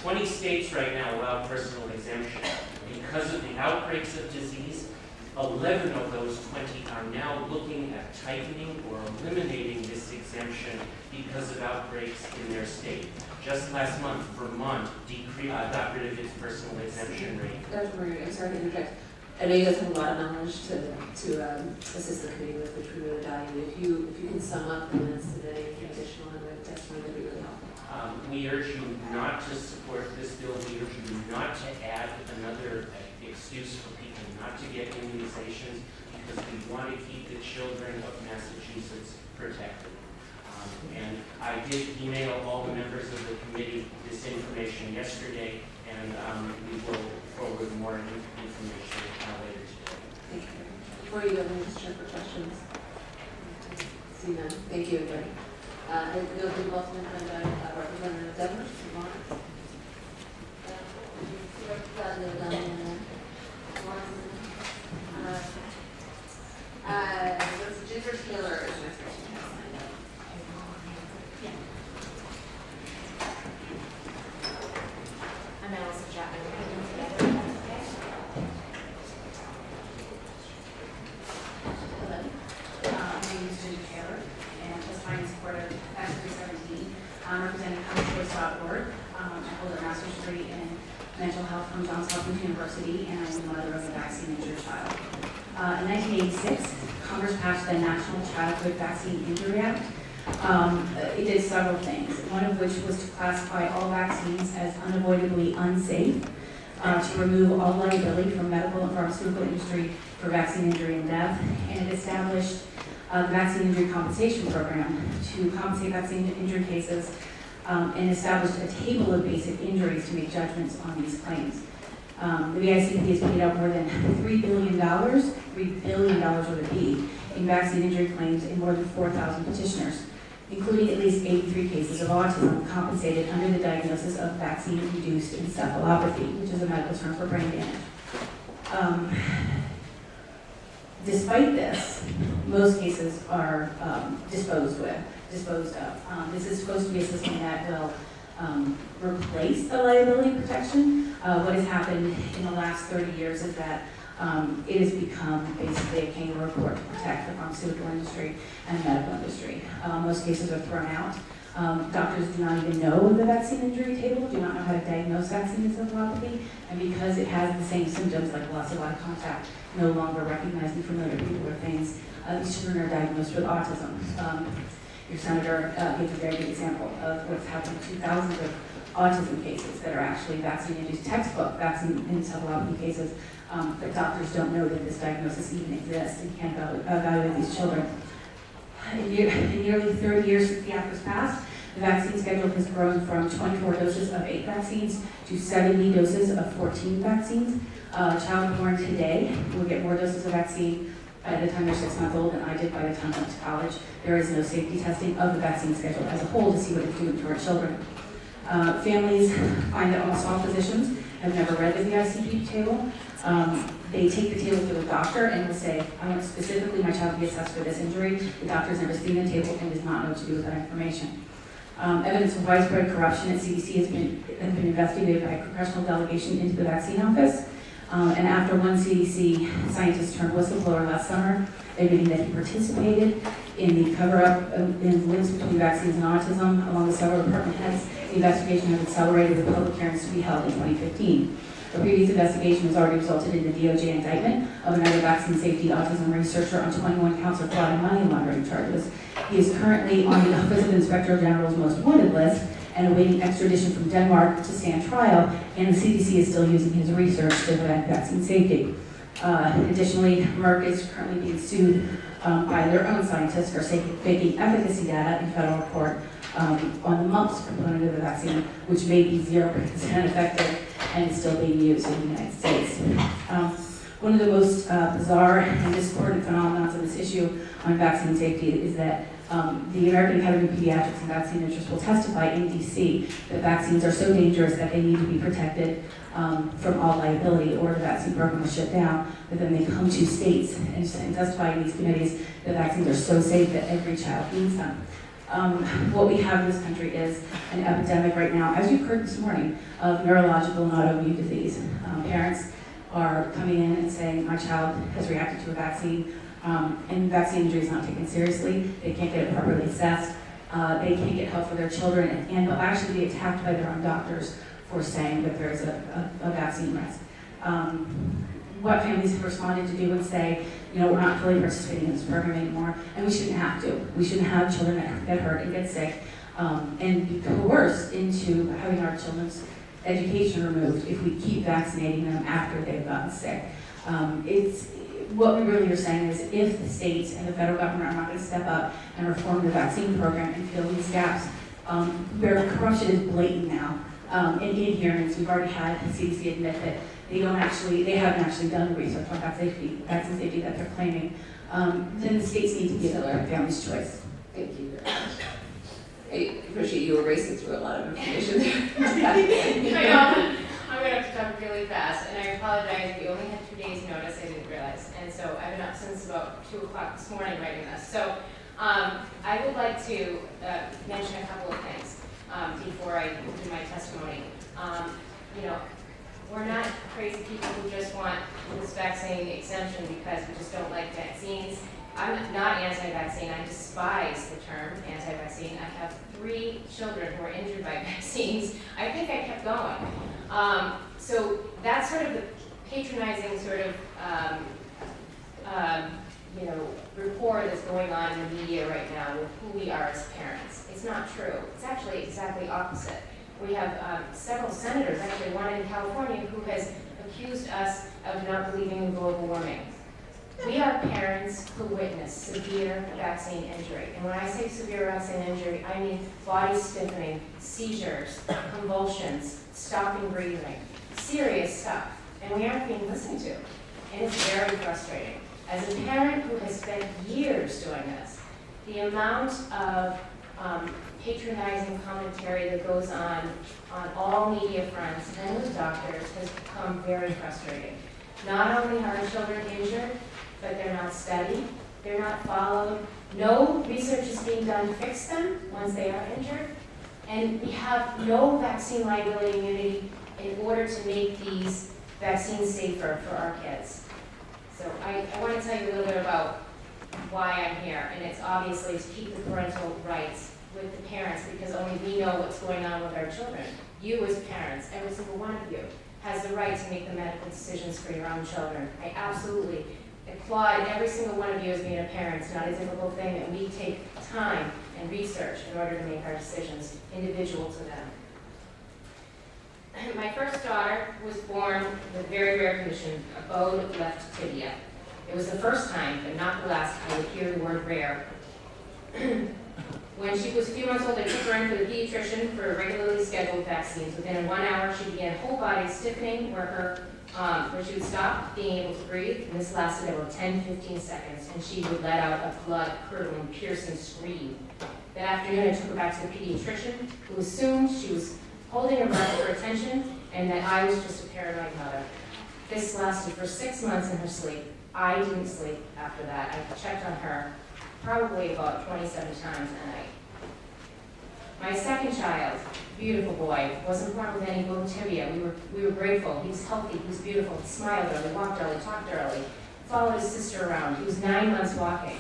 20 states right now allow personal exemption. Because of the outbreaks of disease, 11 of those 20 are now looking at tightening or eliminating this exemption because of outbreaks in their state. Just last month, Vermont got rid of its personal exemption rate. Dr. Murray, I'm sorry to interject. I know you guys have a lot of knowledge to assist the committee with, which we really value. If you can sum up the minutes today, anything additional in the testimony, that'd be really helpful. We urge you not to support this bill. We urge you not to add another excuse for people not to get immunizations, because we want to keep the children of Massachusetts protected. And I did email all the members of the committee this information yesterday, and we will forward more information later today. Thank you. Before you go, let me just check for questions. See none. Thank you again. Bill Development and Representative Devers. Ginger Taylor is next person who has signed up. I'm Allison Chapman. My name is Ginger Taylor, and testifying in support of Act 317. I'm representing CommonChoice.org. I hold a master's degree in mental health from Johns Hopkins University, and I'm the mother of a vaccine-injured child. In 1986, Congress passed the National Childhood Vaccine Injury Act. It did several things, one of which was to classify all vaccines as unavoidably unsafe, to remove all liability from medical and pharmaceutical industry for vaccine injury and death, and it established the Vaccine Injury Compensation Program to compensate vaccine injury cases, and established a table of basic injuries to make judgments on these claims. The VICP has paid out more than $3 billion with a B, in vaccine injury claims in more than 4,000 petitioners, including at least 83 cases of autism compensated under the diagnosis of vaccine-induced encephalopathy, which is a medical term for brain damage. Despite this, most cases are disposed of. This is supposed to be a system that will replace the liability protection. What has happened in the last 30 years is that it has become basically a kangaroo court to protect the pharmaceutical industry and the medical industry. Most cases are thrown out. Doctors do not even know the vaccine injury table, do not know how to diagnose vaccine encephalopathy, and because it has the same symptoms like loss of eye contact, no longer recognizing familiar people or things, these children are diagnosed with autism. Your senator gave a very good example of what's happened to thousands of autism cases that are actually vaccine-induced textbook vaccine encephalopathy cases, but doctors don't know that this diagnosis even exists and can't evaluate these children. In nearly 30 years since the act was passed, the vaccine schedule has grown from 24 doses of 8 vaccines to 70 doses of 14 vaccines. A child born today will get more doses of vaccine by the time they're 6 months old than I did by the time I went to college. There is no safety testing of the vaccine schedule as a whole to see what it's doing to our children. Families find that almost all physicians have never read the VICP table. They take the table to a doctor and will say, I want specifically my child to be assessed for this injury. The doctor's never seen the table and does not know what to do with that information. Evidence of widespread corruption at CDC has been investigated by a congressional delegation into the vaccine office. And after one CDC scientist turned whistleblower last summer, admitting that he participated in the cover-up in links between vaccines and autism, along with several department heads, the investigation has accelerated with public hearings to be held in 2015. A previous investigation has already resulted in the DOJ indictment of another vaccine safety autism researcher on 21 counts of fraud and money laundering charges. He is currently on the Office of Inspector General's most wanted list and awaiting extradition from Denmark to stand trial, and the CDC is still using his research to prevent vaccine safety. Additionally, Merck is currently being sued by their own scientists for faking efficacy data in federal court on the mumps component of the vaccine, which may be 0% effective and is still being used in the United States. One of the most bizarre and discordant phenomena of this issue on vaccine safety is that the American Academy of Pediatrics and Vaccine Interests will testify in DC that vaccines are so dangerous that they need to be protected from all liability, or the vaccine program is shut down. But then they come to states and testify in these committees that vaccines are so safe that every child needs them. What we have in this country is an epidemic right now, as you've heard this morning, of neurological and autoimmune disease. Parents are coming in and saying, my child has reacted to a vaccine, and vaccine injury is not taken seriously. They can't get it properly assessed. They can't get help for their children, and they'll actually be attacked by their own doctors for saying that there's a vaccine risk. What families have responded to do and say, we're not fully participating in this program anymore, and we shouldn't have to. We shouldn't have children that get hurt and get sick and be coerced into having our children's education removed if we keep vaccinating them after they've gotten sick. What we really are saying is if the states and the federal government are not going to step up and reform the vaccine program and fill these gaps, where corruption is blatant now, in hearings, we've already had the CDC admit that they haven't actually done the research on vaccine safety that they're claiming, then the states need to give their families choice. Thank you very much. I appreciate you were racing through a lot of information there. I know. I'm going to have to talk really fast, and I apologize. We only had 2 days' notice. I didn't realize. And so I've been up since about 2 o'clock this morning writing this. So I would like to mention a couple of things before I do my testimony. We're not crazy people who just want this vaccine exemption because we just don't like vaccines. I'm not anti-vaccine. I despise the term anti-vaccine. I have 3 children who are injured by vaccines. I think I kept going. So that's sort of the patronizing sort of, rapport that's going on in the media right now with who we are as parents. It's not true. It's actually exactly opposite. We have several senators, actually one in California, who has accused us of not believing in global warming. We are parents who witness severe vaccine injury. And when I say severe vaccine injury, I mean body stiffening, seizures, convulsions, stopping breathing, serious stuff. And we aren't being listened to. And it's very frustrating. As a parent who has spent years doing this, the amount of patronizing commentary that goes on all media fronts and with doctors has become very frustrating. Not only are children injured, but they're not studied, they're not followed. No research is being done to fix them once they are injured. And we have no vaccine liability immunity in order to make these vaccines safer for our kids. So I want to tell you a little bit about why I'm here, and it's obviously to keep the parental rights with the parents, because only we know what's going on with our children. You as parents, every single one of you, has the right to make the medical decisions for your own children. I absolutely applaud every single one of you as being a parent. It's not a difficult thing, and we take time and research in order to make our decisions individual to them. My first daughter was born with a very rare condition, a bowed left tibia. It was the first time, but not the last, I would hear the word rare. When she was a few months old, I took her in for the pediatrician for regularly scheduled vaccines. Within 1 hour, she began whole body stiffening where she would stop being able to breathe, and this lasted about 10-15 seconds, and she would let out a blood-curdling, piercing scream. That afternoon, I took her back to the pediatrician, who assumed she was holding her breath for attention, and that I was just a paranoid mother. This lasted for 6 months in her sleep. I didn't sleep after that. I checked on her probably about 27 times a night. My second child, beautiful boy, wasn't born with any bone tibia. We were grateful. He was healthy. He was beautiful. He smiled early, walked early, talked early, followed his sister around. He was 9 months walking.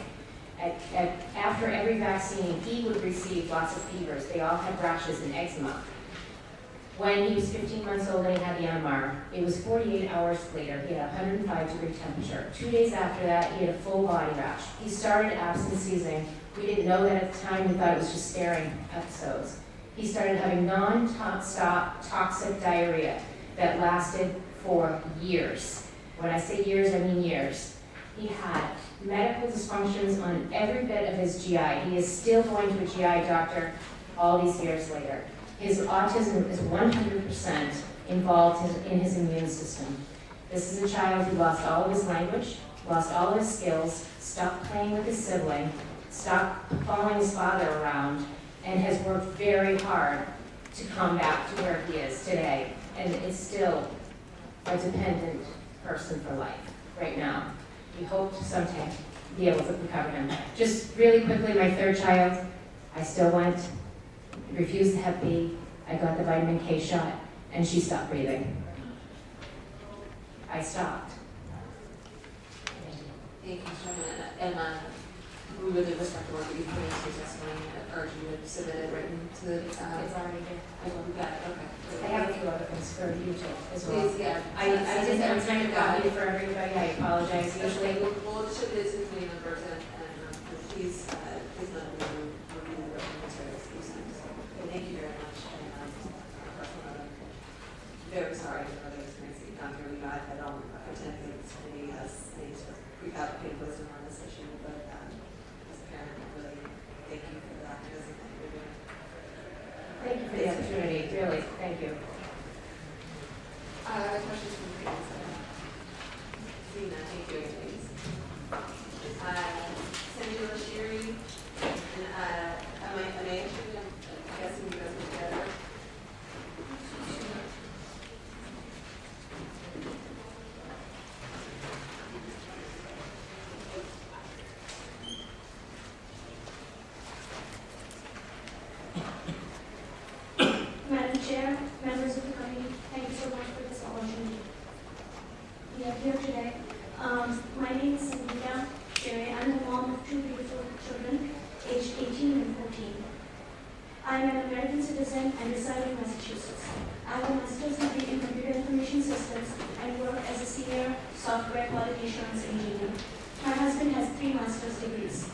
After every vaccine, he would receive lots of fevers. They all had rashes and eczema. When he was 15 months old and he had the MMR, it was 48 hours later. He had a 105-degree temperature. 2 days after that, he had a full body rash. He started absent seizing. We didn't know that at the time. We thought it was just staring episodes. He started having non-stop toxic diarrhea that lasted for years. When I say years, I mean years. He had medical dysfunctions on every bit of his GI. He is still going to a GI doctor all these years later. His autism is 100% involved in his immune system. This is a child who lost all of his language, lost all of his skills, stopped playing with his sibling, stopped following his father around, and has worked very hard to come back to where he is today, and is still a dependent person for life right now. We hope to someday be able to recover him. Just really quickly, my third child, I still went, refused the Hep B, I got the vitamin K shot, and she stopped breathing. I stopped. Thank you, Mr. Chairman. And we really respect the work that you've put into your testimony and urge you to submit it written to the, It's already here. we got it, okay. I have a few other things for you too, as well. Please, yeah. I didn't have time to copy it for everybody, I apologize. Usually, We'll distribute it to the committee members and please let them review the written materials that you sent. So, thank you very much. And I'm very sorry for the experience that you've gone through. You know, I don't pretend that this committee has any sort of prefabricated wisdom on this issue, but as a parent, I really thank you for the activism that you're doing. thank you for the opportunity, really, thank you. Other questions from the parents? Seeing none, thank you, please. Senator Lashiri, and am I actually, I'm guessing you guys are together. Madam Chair, members of the committee, thank you so much for this opportunity. We are here today. My name is Sangeeta Sherry. I'm the mom of two beautiful children, aged 18 and 14. I am an American citizen and reside in Massachusetts. I have a master's degree in computer information systems and work as a senior software quality assurance engineer. My husband has 3 master's degrees.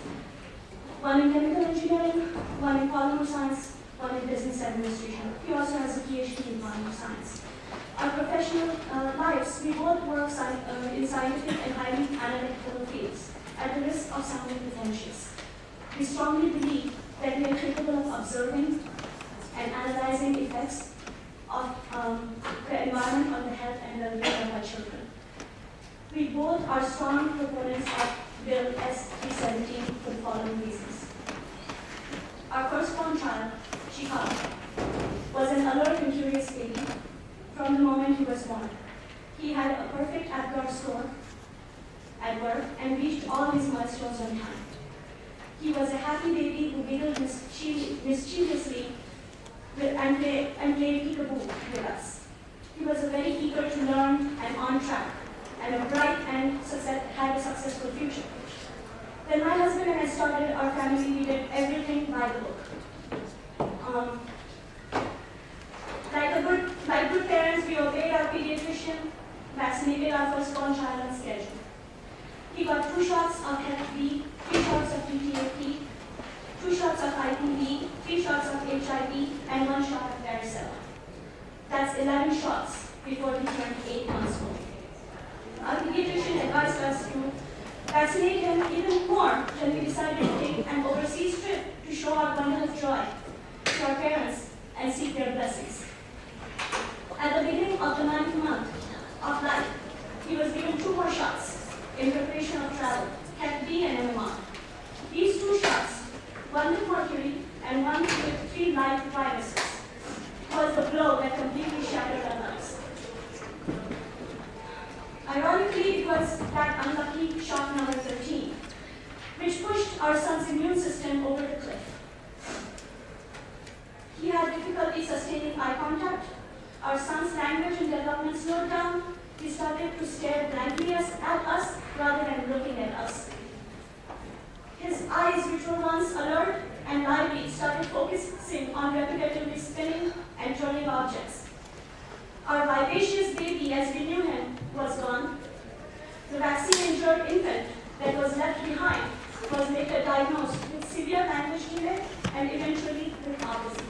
One in chemical engineering, one in polymer science, one in business administration. He also has a PhD in polymer science. Our professional lives, we both work in scientific and highly analytical fields at the risk of sounding pretentious. We strongly believe that we are capable of observing and analyzing effects of the environment on the health and well-being of our children. We both are strong proponents of Bill S-317 for the following reasons. Our firstborn child, Chicago, was an alert and curious baby from the moment he was born. He had a perfect APGAR score at work and reached all his milestones on time. He was a happy baby who giggled mischievously and played peekaboo with us. He was very eager to learn and on track, and a bright and had a successful future. When my husband and I started our family, we did everything by the book. Like good parents, we obeyed our pediatrician, vaccinated our firstborn child on schedule. He got 2 shots of Hep B, 3 shots of TTAP, 2 shots of IPV, 3 shots of HIV, and 1 shot of varicella. That's 11 shots before he turned 8 months old. Our pediatrician advised us to vaccinate him even more when we decided to take an overseas trip to show our bundle of joy to our parents and seek their blessings. At the beginning of the 9th month of life, he was given 2 more shots in preparation of travel, Hep B and MMR. These 2 shots, one with mercury and one with 3 live viruses, was the blow that completely shattered our lives. Ironically, it was that unlucky shot number 13, which pushed our son's immune system over the cliff. He had difficulty sustaining eye contact. Our son's language and development slowed down. He started to stare blankly at us rather than looking at us. His eyes, which were once alert and lively, started focusing on repetitively spinning and turning objects. Our vivacious baby, as we knew him, was gone. The vaccine-injured infant that was left behind was later diagnosed with severe language delay and eventually with autism.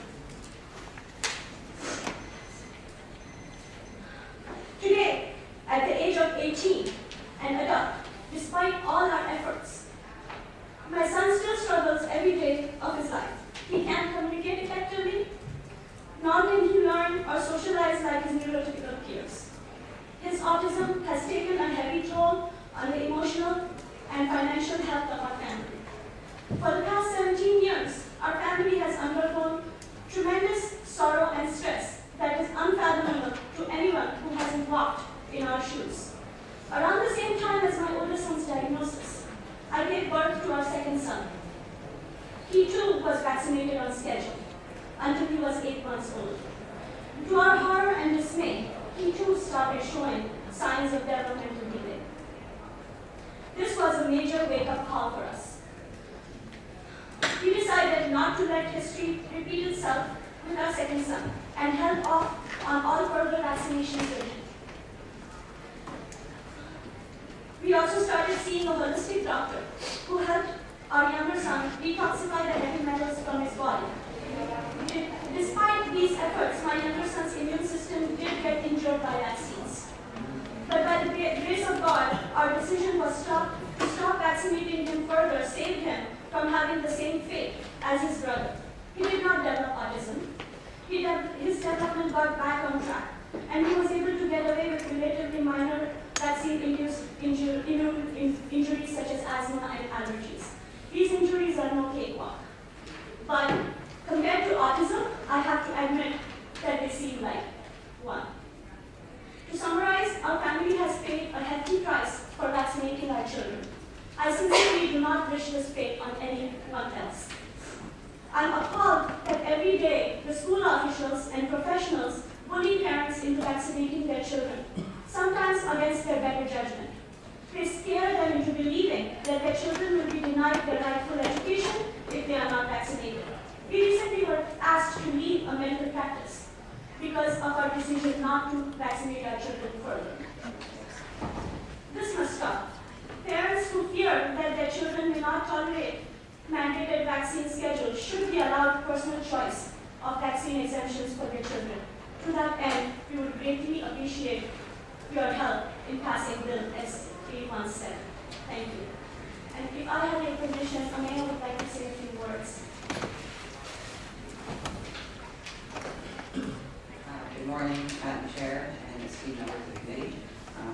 Today, at the age of 18, an adult, despite all our efforts, my son still struggles every day of his life. He can't communicate effectively, nor can he learn or socialize like his neurotypical peers. His autism has taken a heavy toll on the emotional and financial health of our family. For the past 17 years, our family has undergone until he was 8 months old. To our horror and dismay, he too started showing signs of developmental delay. This was a major wake-up call for us. We decided not to let history repeat itself with our second son and held off on all further vaccinations with him. We also started seeing a holistic doctor who helped our younger son detoxify the heavy metals from his body. Despite these efforts, my younger son's immune system did get injured by vaccines. But by the grace of God, our decision was to stop vaccinating him further saved him from having the same fate as his brother. He did not develop autism. His development got back on track, and he was able to get away with relatively minor vaccine-induced injuries such as asthma and allergies. These injuries are no cakewalk. But compared to autism, I have to admit that they seem like one. To summarize, our family has paid a hefty price for vaccinating our children. I sincerely do not wish this fate on anyone else. I'm appalled that every day the school officials and professionals bully parents into vaccinating their children, sometimes against their better judgment. They scare them into believing that their children will be denied their rightful education if they are not vaccinated. We recently were asked to leave a medical practice because of our decision not to vaccinate our children further. This must stop. Parents who fear that their children may not tolerate mandated vaccine schedules should be allowed personal choice of vaccine exemptions for their children. To that end, we would greatly appreciate your help in passing Bill S-817. Thank you. And if I have your permission, Amaya would like to say a few words. Good morning, Madam Chair and esteemed members of the committee.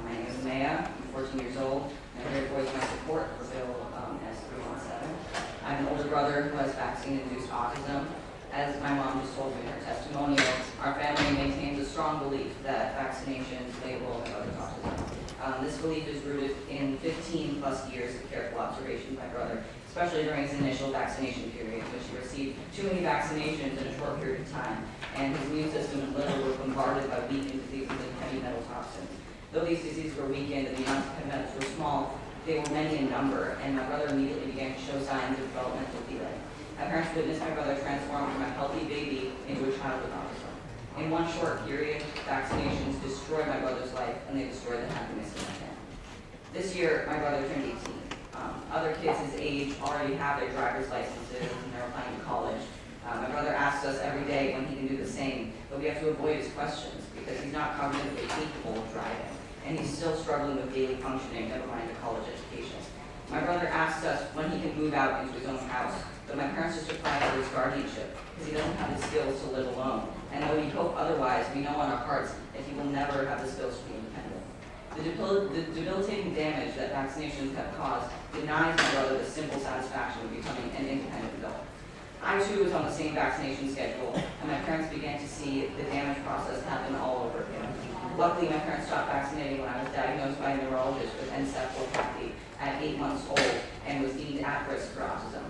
My name is Maya. I'm 14 years old, and I'm here to voice my support for Bill S-317. I have an older brother who has vaccine-induced autism. As my mom just told me in her testimonials, our family maintains a strong belief that vaccinations play a role in others' autism. This belief is rooted in 15 plus years of careful observation by my brother, especially during his initial vaccination period, in which he received too many vaccinations in a short period of time, and his immune system and liver were bombarded by weakened diseases and heavy metal toxins. Though these diseases were weakened and the amounts of heavy metals were small, they were many in number, and my brother immediately began to show signs of developmental delay. My parents witnessed my brother transform from a healthy baby into a child with autism. In one short period, vaccinations destroyed my brother's life, and they destroyed the happiness in my family. This year, my brother turned 18. Other kids his age already have their driver's licenses, and they're applying to college. My brother asks us every day when he can do the same, but we have to avoid his questions because he's not cognitively capable of driving, and he's still struggling with daily functioning, never mind a college education. My brother asks us when he can move out into his own house, but my parents just apply for his guardianship because he doesn't have the skills to live alone. And though we hope otherwise, we know in our hearts that he will never have the skills to be independent. The debilitating damage that vaccinations have caused denies my brother the simple satisfaction of becoming an independent adult. I too was on the same vaccination schedule, and my parents began to see the damage process happen all over again. Luckily, my parents stopped vaccinating when I was diagnosed by a neurologist with encephalopathy at 8 months old and was deemed at risk for autism.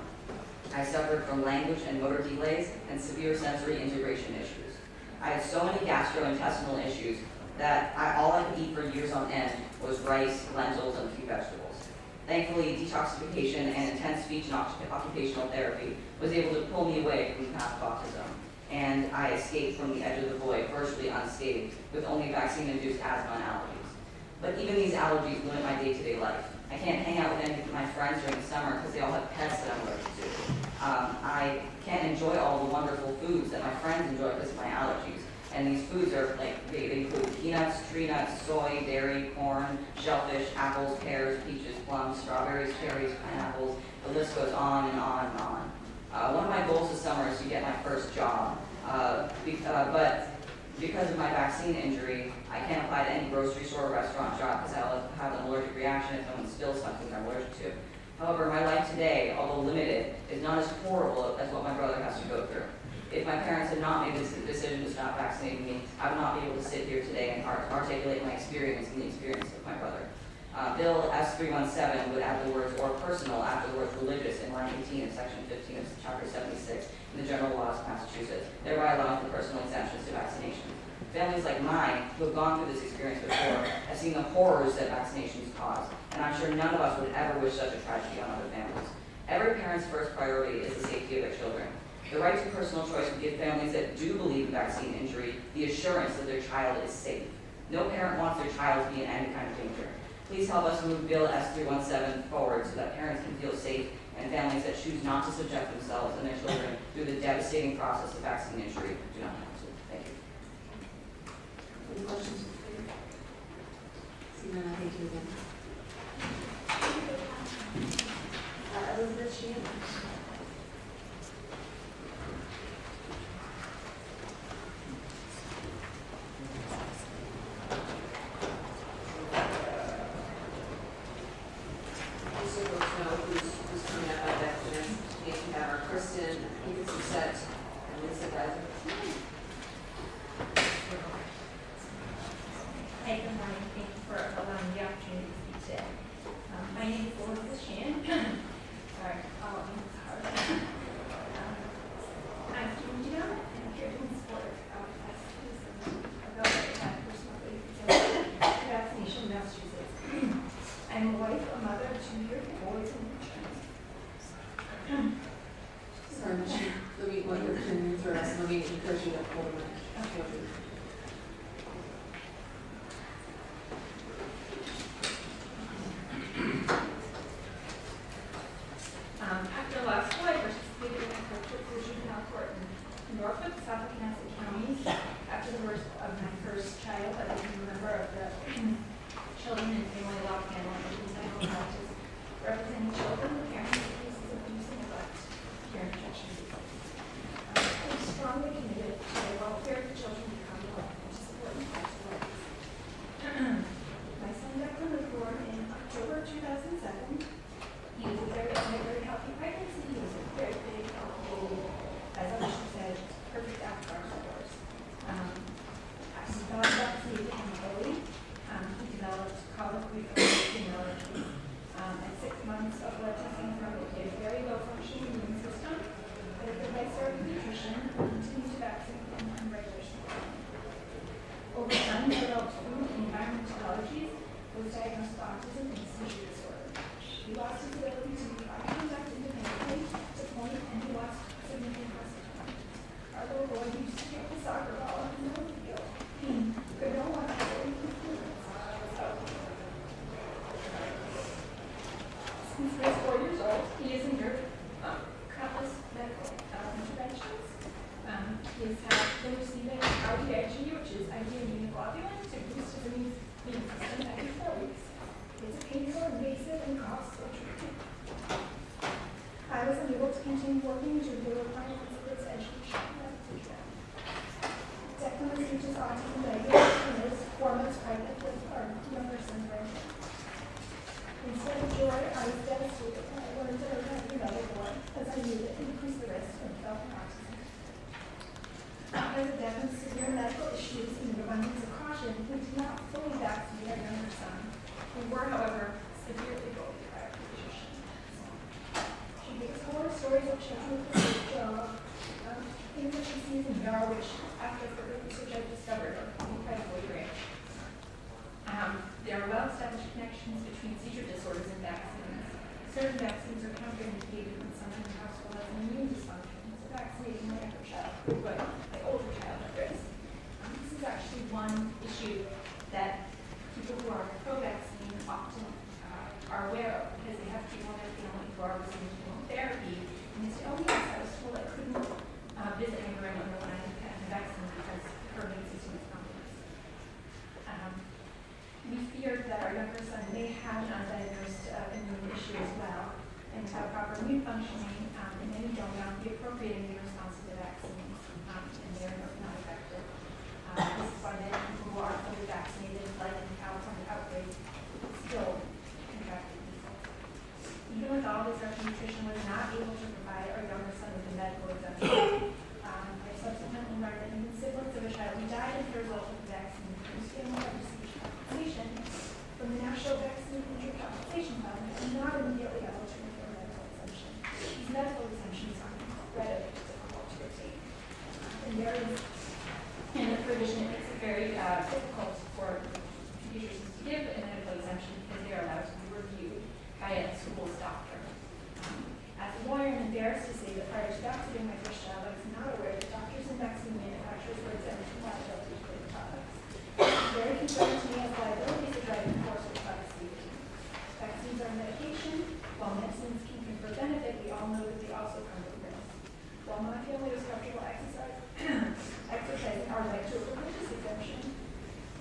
I suffered from language and motor delays and severe sensory integration issues. I had so many gastrointestinal issues that all I could eat for years on end was rice, lentils, and a few vegetables. Thankfully, detoxification and intense speech and occupational therapy was able to pull me away from the path of autism, and I escaped from the edge of the void virtually unscathed with only vaccine-induced asthma and allergies. But even these allergies limit my day-to-day life. I can't hang out with any of my friends during the summer because they all have pets that I'm allergic to. I can't enjoy all the wonderful foods that my friends enjoy because of my allergies. And these foods are they include peanuts, tree nuts, soy, dairy, corn, shellfish, apples, pears, peaches, plums, strawberries, cherries, pineapples. The list goes on and on and on. One of my goals this summer is to get my first job. But because of my vaccine injury, I can't apply to any grocery store or restaurant job because I'll have an allergic reaction if someone spills something I'm allergic to. However, my life today, although limited, is not as horrible as what my brother has to go through. If my parents had not made this decision to stop vaccinating me, I would not be able to sit here today and articulate my experience and the experience of my brother. Bill S317 would add the words "or personal" after the words "religious" in line 18 of section 15 of chapter 76 in the general laws of Massachusetts, thereby allowing for personal exemptions to vaccination. Families like mine, who have gone through this experience before, have seen the horrors that vaccinations cause, and I'm sure none of us would ever wish such a tragedy on other families. Every parent's first priority is the safety of their children. The right to personal choice would give families that do believe in vaccine injury the assurance that their child is safe. No parent wants their child to be in any kind of danger. Please help us move Bill S317 forward so that parents can feel safe and families that choose not to subject themselves and their children through the devastating process of vaccine injury do not have to. Thank you. Any questions? Seeing none, I thank you again. Elizabeth Sheehan. Just so folks know who's coming up out after this, we have our Kristen, Edith Doucette, and Lisa Geiser. Hey, good morning. Thank you for allowing the opportunity to speak today. My name is Elizabeth Sheehan. Sorry, following this hard. I'm from Utah, and I'm here in support of Massachusetts, a bill that would have personal vaccination in Massachusetts. I'm a wife, a mother of 2 year boys and insurance. Sorry, Michelle, let me, what you're doing for us, let me encourage you to hold on. Okay. After law school, I participated in a for juvenile court in Norfolk, Suffolk, and Nassau counties. After the birth of my first child, I became a member of the Children and Family Law Panel, which is my own practice, representing children with parents in cases of abuse and neglect, care and protection. I'm strongly committed to the welfare of the children who come along and to supporting parental rights. My son Declan was born in October 2007. He was a very healthy pregnancy. He was a very big, healthy, as Alicia said, perfect after our divorce. He got vaccinated him early. He developed colic reflux allergies. At 6 months of blood testing from it, he had a very low functioning immune system. But at the right start of nutrition, he continued to vaccinate him on regular support. Over time, he developed food and environmental allergies. Was diagnosed with autism and seizure disorder. He lost his ability to make eye contact independently to point, and he lost significant muscle tone. Our little boy used to kick the soccer ball in the middle of the field. Could no one Since he was 4 years old, he has endured countless medical interventions. He has been receiving IVIG, which is IV immunoglobulin, to boost his immune system every 4 weeks. It's a painful, invasive, and costly treatment. I was unable to continue working due to the requirements of this education as a teacher. Declan received his autism diagnosis when he was 4 months pregnant with our younger son, Brandon. Instead of joy, I was devastated when I learned that I was having another boy, as I knew that it increased the risk of developing autism. Because of Declan's severe medical issues and an abundance of caution, we did not fully vaccinate our younger son. We were, however, severely bullied by our physician. She gave us horror stories of children with a job, things that she sees in VR, which, after further research, I discovered are incredibly rare. There are well-established connections between seizure disorders and vaccines. Certain vaccines are counterindicated when someone in the household has an immune dysfunction, so vaccinating my younger child could put my older child at risk. This is actually one issue that people who are pro-vaccine often are aware of, because they have people in their family who are receiving chemotherapy, and they say, oh yes, I was told I couldn't visit my grandmother when I had the vaccine because her immune system is compromised. We feared that our younger son may have an undiagnosed immune issue as well, and without proper immune functioning, and many don't have the appropriate immune response to the vaccines, and they're not effective. This is why many people who are fully vaccinated, like in the California outbreak, still contracted measles. Even with all this, our pediatrician was not able to provide our younger son with a medical exemption. I subsequently learned that even siblings of a child who died as a result of the vaccine, whose family had received vaccination from the National Vaccine errors in the provision. It makes it very difficult for pediatricians to give a medical exemption because they are allowed to be reviewed by a school's doctor. As a lawyer, I'm embarrassed to say that prior to vaccinating my first child, I was not aware that doctors and vaccine manufacturers were exempt from liability for the products. It's very concerning to me as liability is a driving force of product safety. Vaccines are medication. While medicines can confer benefit, we all know that they also come with risk. While my family was comfortable exercising our right to a religious exemption,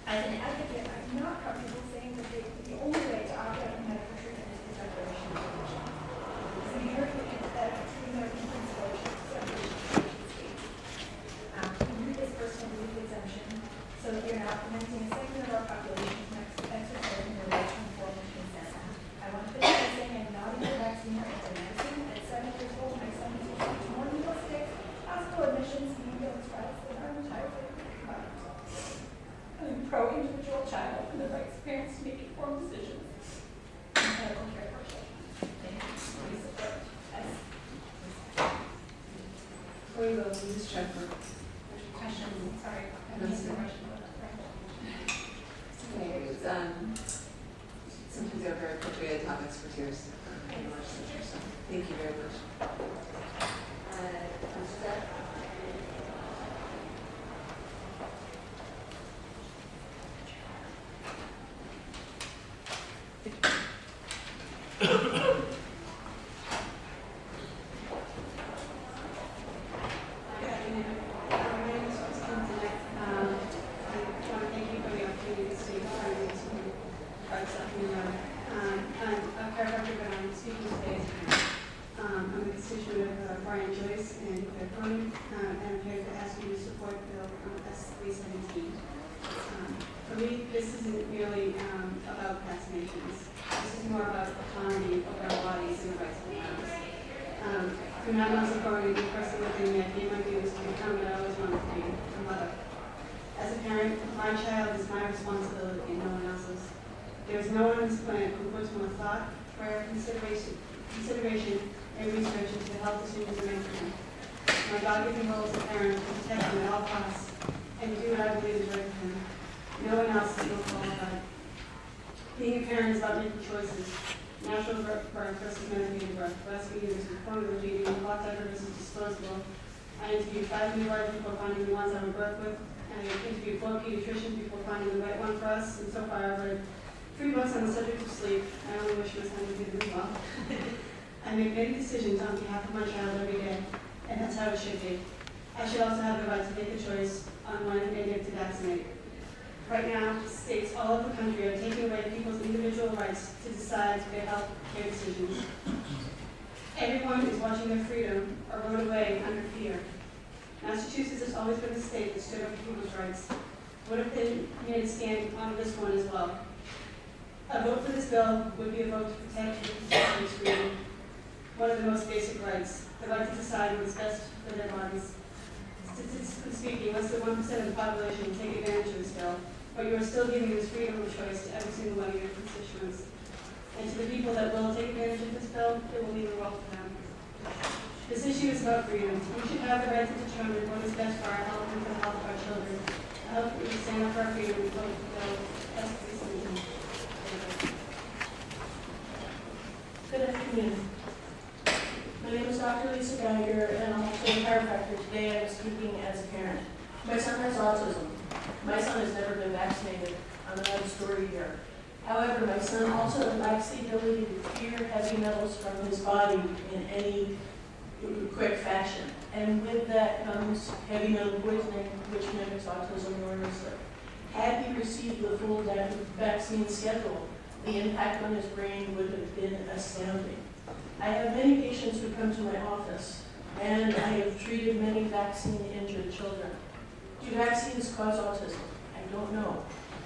as an advocate, I'm not comfortable saying that the only way to opt out of medical treatment is the declaration of religion. It's inherently empathetic to the American principle of separation of church and state. We need this personal legal exemption so that we are not preventing a segment of our population from exercising their right to informed consent. I want to finish by saying I'm not a vaccine or anti-medicine. At 7 years old, my son has received more needle sticks, hospital admissions, and ambulance rides than our entire family combined. I'm a pro-individual child and the rights of parents to make informed decisions in medical care for children. Thank you. Please support us. Before you go, Ms. Shepherd. Question, sorry, I missed the question. Sometimes they're very appropriate topics for tears. So thank you very much. Seth? For me, this isn't really about vaccinations. This is more about autonomy of our bodies and the rights of our bodies. From that month's authority, the person within me, I gave my dues to become what I always wanted to be, a mother. As a parent, my child is my responsibility and no one else's. There is no one on this planet who puts more thought, prayer, consideration, and research into the health decisions I make for him. My God-given role as a parent is to protect him at all costs and do what I believe is right for him. No one else is more qualified. Being a parent is about making choices. Natural birth versus medicated birth, breastfeeding versus formula feeding, blood diaper versus disposable. I interviewed 5 midwives before finding the ones I would birth with, and I interviewed 4 pediatricians before finding the right one for us, and so far I've read 3 books on the subject of sleep. I only wish my son did as well. I make many decisions on behalf of my child every day, and that's how it should be. I should also have the right to make a choice on when and if to vaccinate. Right now, states all over the country are taking away people's individual rights to decide their health care decisions. Everyone is watching their freedom erode away under fear. Massachusetts has always been the state that stood up for people's rights. What if they made a stand on this one as well? A vote for this bill would be a vote to protect the constituents' freedom, one of the most basic rights, the right to decide what is best for their bodies. Statistically speaking, less than 1% of the population will take advantage of this bill, but you are still giving this freedom of choice to every single one of your constituents. And to the people that will take advantage of this bill, it will mean the world to them. This issue is about freedom. We should have the right to determine what is best for our health and for the health of our children. I hope that we stand up for our freedom and vote for the bill as recently. Good afternoon. My name is Dr. Lisa Geiger, and I'm also a chiropractor. Today I am speaking as a parent. My son has autism. My son has never been vaccinated. I'm another story here. However, my son also lacks the ability to clear heavy metals from his body in any quick fashion. And with that comes heavy metal poisoning, which mimics autism enormously. Had he received the full vaccine schedule, the impact on his brain would have been astounding. I have many patients who come to my office, and I have treated many vaccine-injured children. Do vaccines cause autism? I don't know.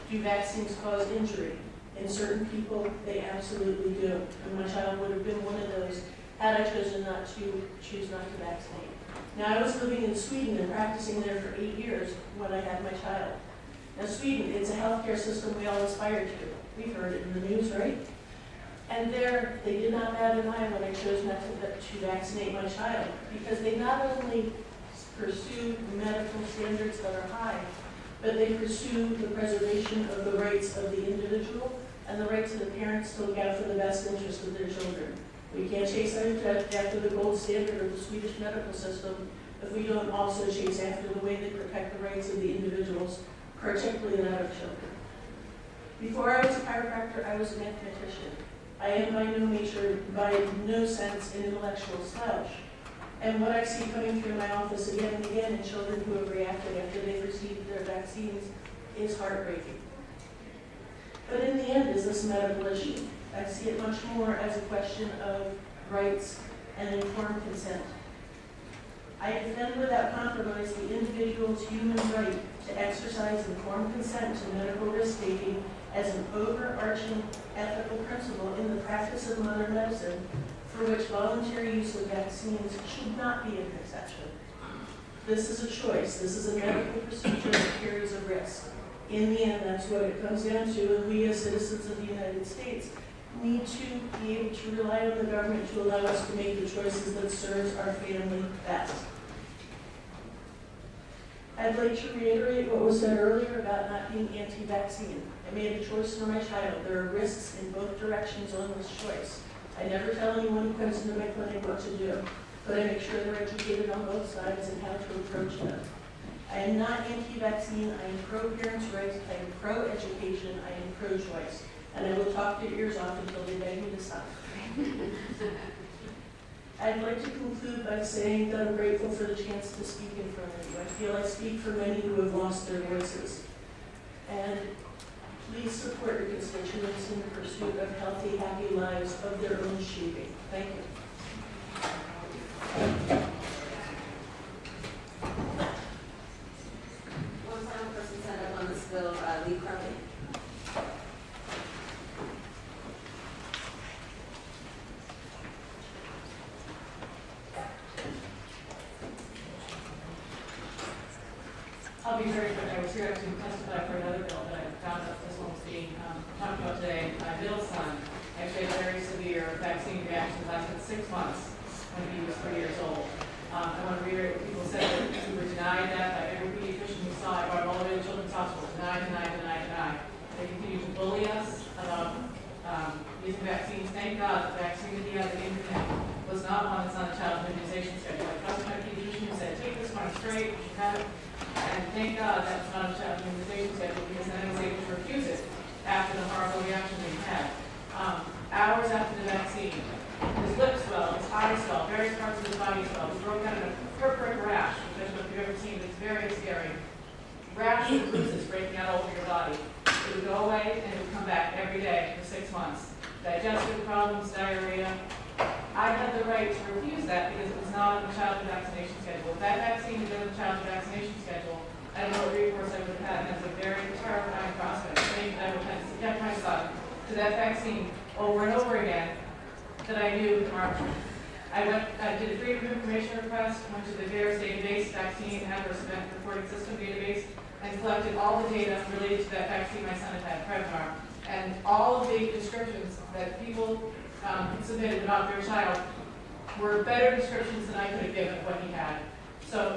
Do vaccines cause injury? In certain people, they absolutely do. And my child would have been one of those had I chosen not to vaccinate. Now, I was living in Sweden and practicing there for 8 years when I had my child. Now, Sweden, it's a healthcare system we all aspire to. We've heard it in the news, right? And there, they did not bat an eye when I chose not to vaccinate my child, because they not only pursue medical standards that are high, but they pursue the preservation of the rights of the individual and the rights of the parents to look out for the best interest of their children. We can't chase after the gold standard of the Swedish medical system if we don't also chase after the way they protect the rights of the individuals, particularly that of children. Before I was a chiropractor, I was a mathematician. I am by no sense an intellectual slouch. And what I see coming through my office again and again in children who have reacted after they've received their vaccines is heartbreaking. But in the end, is this a medical issue? I see it much more as a question of rights and informed consent. I defend without compromise the individual's human right to exercise informed consent to medical risk-taking as an overarching ethical principle in the practice of modern medicine, for which voluntary use of vaccines should not be an exception. This is a choice. This is a medical procedure that carries a risk. In the end, that's what it comes down to, and we as citizens of the United States need to be able to rely on the government to allow us to make the choices that serves our family best. I'd like to reiterate what was said earlier about not being anti-vaccine. I made a choice for my child. There are risks in both directions on this choice. I never tell anyone who comes into my clinic what to do, but I make sure they're educated on both sides and how to approach them. I am not anti-vaccine. I am pro-parents' rights. I am pro-education. I am pro-choice. And I will talk their ears off until they beg me to stop. I'd like to conclude by saying that I'm grateful for the chance to speak in front of you. I feel I speak for many who have lost their voices. And please support your constituents in the pursuit of healthy, happy lives of their own shaping. Thank you. One final person signed up on this bill, Lee Crowley. I'll be very quick. I was here to testify for another bill that I found out this one was being talked about today. My middle son actually had a very severe vaccine reaction that lasted 6 months when he was 3 years old. I want to reiterate what people said, that we were denied that by every pediatrician we saw. I brought all the way to Children's Hospital. Denied. They continued to bully us about using vaccines. Thank God the vaccine that he had that came from him was not one that's on the child immunization schedule. I trusted my pediatrician who said, take this one straight, you should have it. And thank God that was not a child immunization schedule, because then I was able to refuse it after the horrible reaction that he had. Hours after the vaccine, his lips swelled, his eyes swelled, various parts of his body swelled. He broke out in a purple rash, which I don't know if you've ever seen, it's very scary. Rash and bruises breaking out all over your body. It would go away and it would come back every day for 6 months. Digestive problems, diarrhea. I had the right to refuse that because it was not on the childhood vaccination schedule. If that vaccine had been on the childhood vaccination schedule, I don't know what recourse I would have had. And that's a very terrifying prospect. I think I would have to subject my son to that vaccine over and over again that I knew was harmful. I did a Freedom of Information request, went to the VAERS database, Vaccine Adverse Event Reporting System database, and collected all the data related to that vaccine my son had had, Prevnar. And all of the descriptions that people submitted about their child were better descriptions than I could have given of what he had. So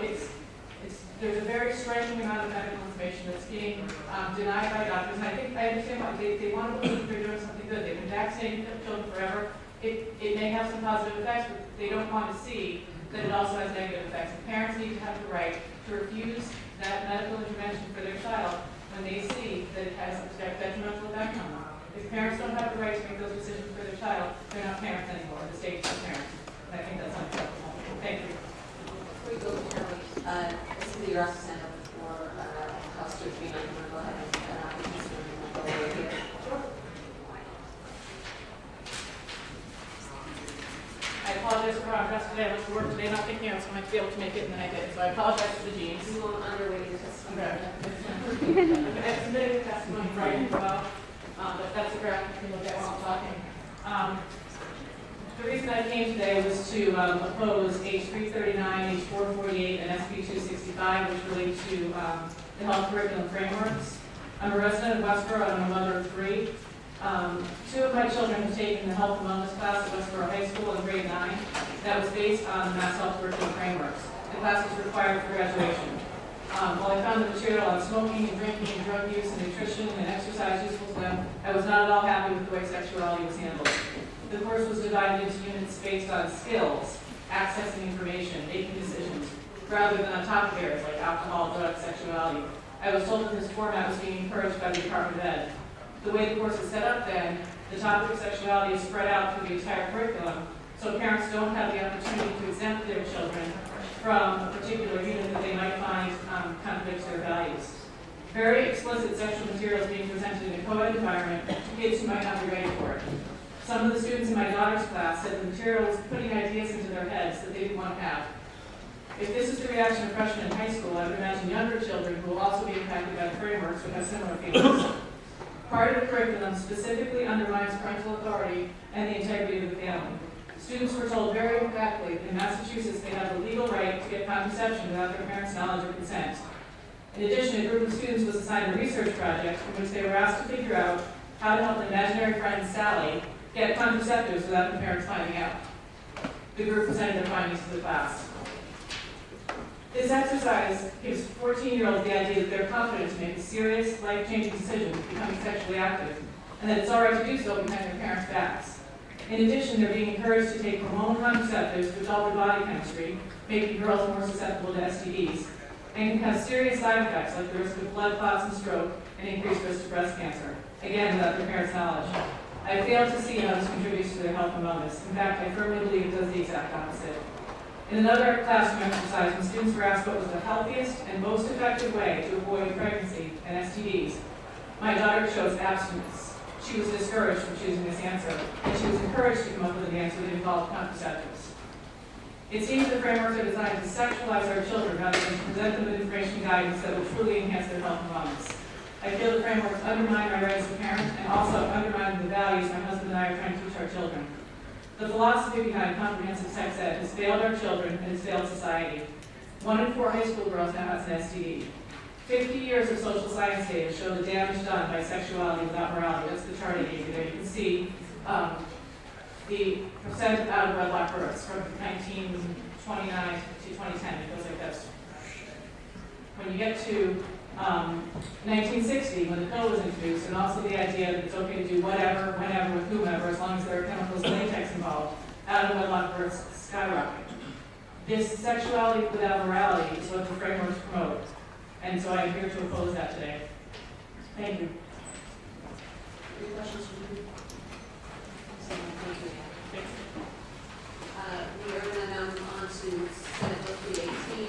there's a very striking amount of medical information that's being denied by doctors, and I think I understand why. They want to believe they're doing something good. They've been vaccinating children forever. It may have some positive effects, but they don't want to see that it also has negative effects. And parents need to have the right to refuse that medical intervention for their child when they see that it has a detrimental effect on them. If parents don't have the right to make those decisions for their child, they're not parents anymore. The state is parents. And I think that's unacceptable. Thank you. Before you go, Charlie, I see that you're also signed up for House 239. I'm going to go ahead and go over here. I apologize for our dress today. I went to work today not thinking I was going to be able to make it, and then I did. So I apologize for the jeans. You want underway your testimony? Okay. I submitted a testimony right as well, but that's a graphic you can look at while I'm talking. The reason I came today was to oppose H339, H448, and SB 265, which relate to the health curriculum frameworks. I'm a resident of Westboro, and I'm a mother of 3. 2 of my children have taken the Health Among Us class at Westboro High School in grade 9. That was based on the Mass Health Curriculum Frameworks. the class was required for graduation. While I found the material on smoking and drinking and drug use and nutrition and exercise useful to them, I was not at all happy with the way sexuality was handled. The course was divided into units based on skills, accessing information, making decisions, rather than on topic areas like alcohol, drugs, sexuality. I was told that this format was being encouraged by the Department of Ed. The way the course is set up then, the topic of sexuality is spread out through the entire curriculum, so parents don't have the opportunity to exempt their children from a particular unit that they might find contradicts their values. Very explicit sexual materials being presented in a co-ed environment to kids who might not be ready for it. Some of the students in my daughter's class said the material was putting ideas into their heads that they didn't want to have. If this is the reaction of freshmen in high school, I would imagine younger children who will also be impacted by the frameworks would have similar feelings. Part of the curriculum specifically undermines parental authority and the integrity of the family. Students were told very emphatically that in Massachusetts they have the legal right to get contraception without their parents' knowledge or consent. In addition, a group of students was assigned a research project in which they were asked to figure out how to help an imaginary friend, Sally, get contraceptives without the parents finding out. The group presented their findings to the class. This exercise gives 14-year-olds the idea that they're confident to make a serious, life-changing decision, becoming sexually active, and that it's all right to do so behind their parents' backs. In addition, they're being encouraged to take hormonal contraceptives, which alter body chemistry, making girls more susceptible to STDs, and can have serious side effects like the risk of blood clots and stroke and increased risk of breast cancer, again without their parents' knowledge. I fail to see how this contributes to their health and wellness. In fact, I firmly believe it does the exact opposite. In another classroom exercise, when students were asked what was the healthiest and most effective way to avoid pregnancy and STDs, my daughter chose abstinence. She was discouraged from choosing this answer, and she was encouraged to come up with an answer that involved contraceptives. It seems the frameworks are designed to sexualize our children rather than to present them with information guidance that will truly enhance their health and wellness. I feel the frameworks undermine my right as a parent and also undermine the values my husband and I are trying to teach our children. The philosophy behind comprehensive sex ed has failed our children and has failed society. 1 in 4 high school girls now has an STD. 50 years of social science data show the damage done by sexuality without morality. That's the chart I gave you there. You can see the percent out of wedlock births from 1929 to 2010. It goes like this. When you get to 1960, when the pill was introduced, and also the idea that it's okay to do whatever, whenever, with whomever, as long as there are chemicals and latex involved, out of wedlock births skyrocket. This sexuality without morality is what the frameworks promote, and so I am here to oppose that today. Thank you. Any questions from you? Thank you. We are going to now move on to Senate Bill 318.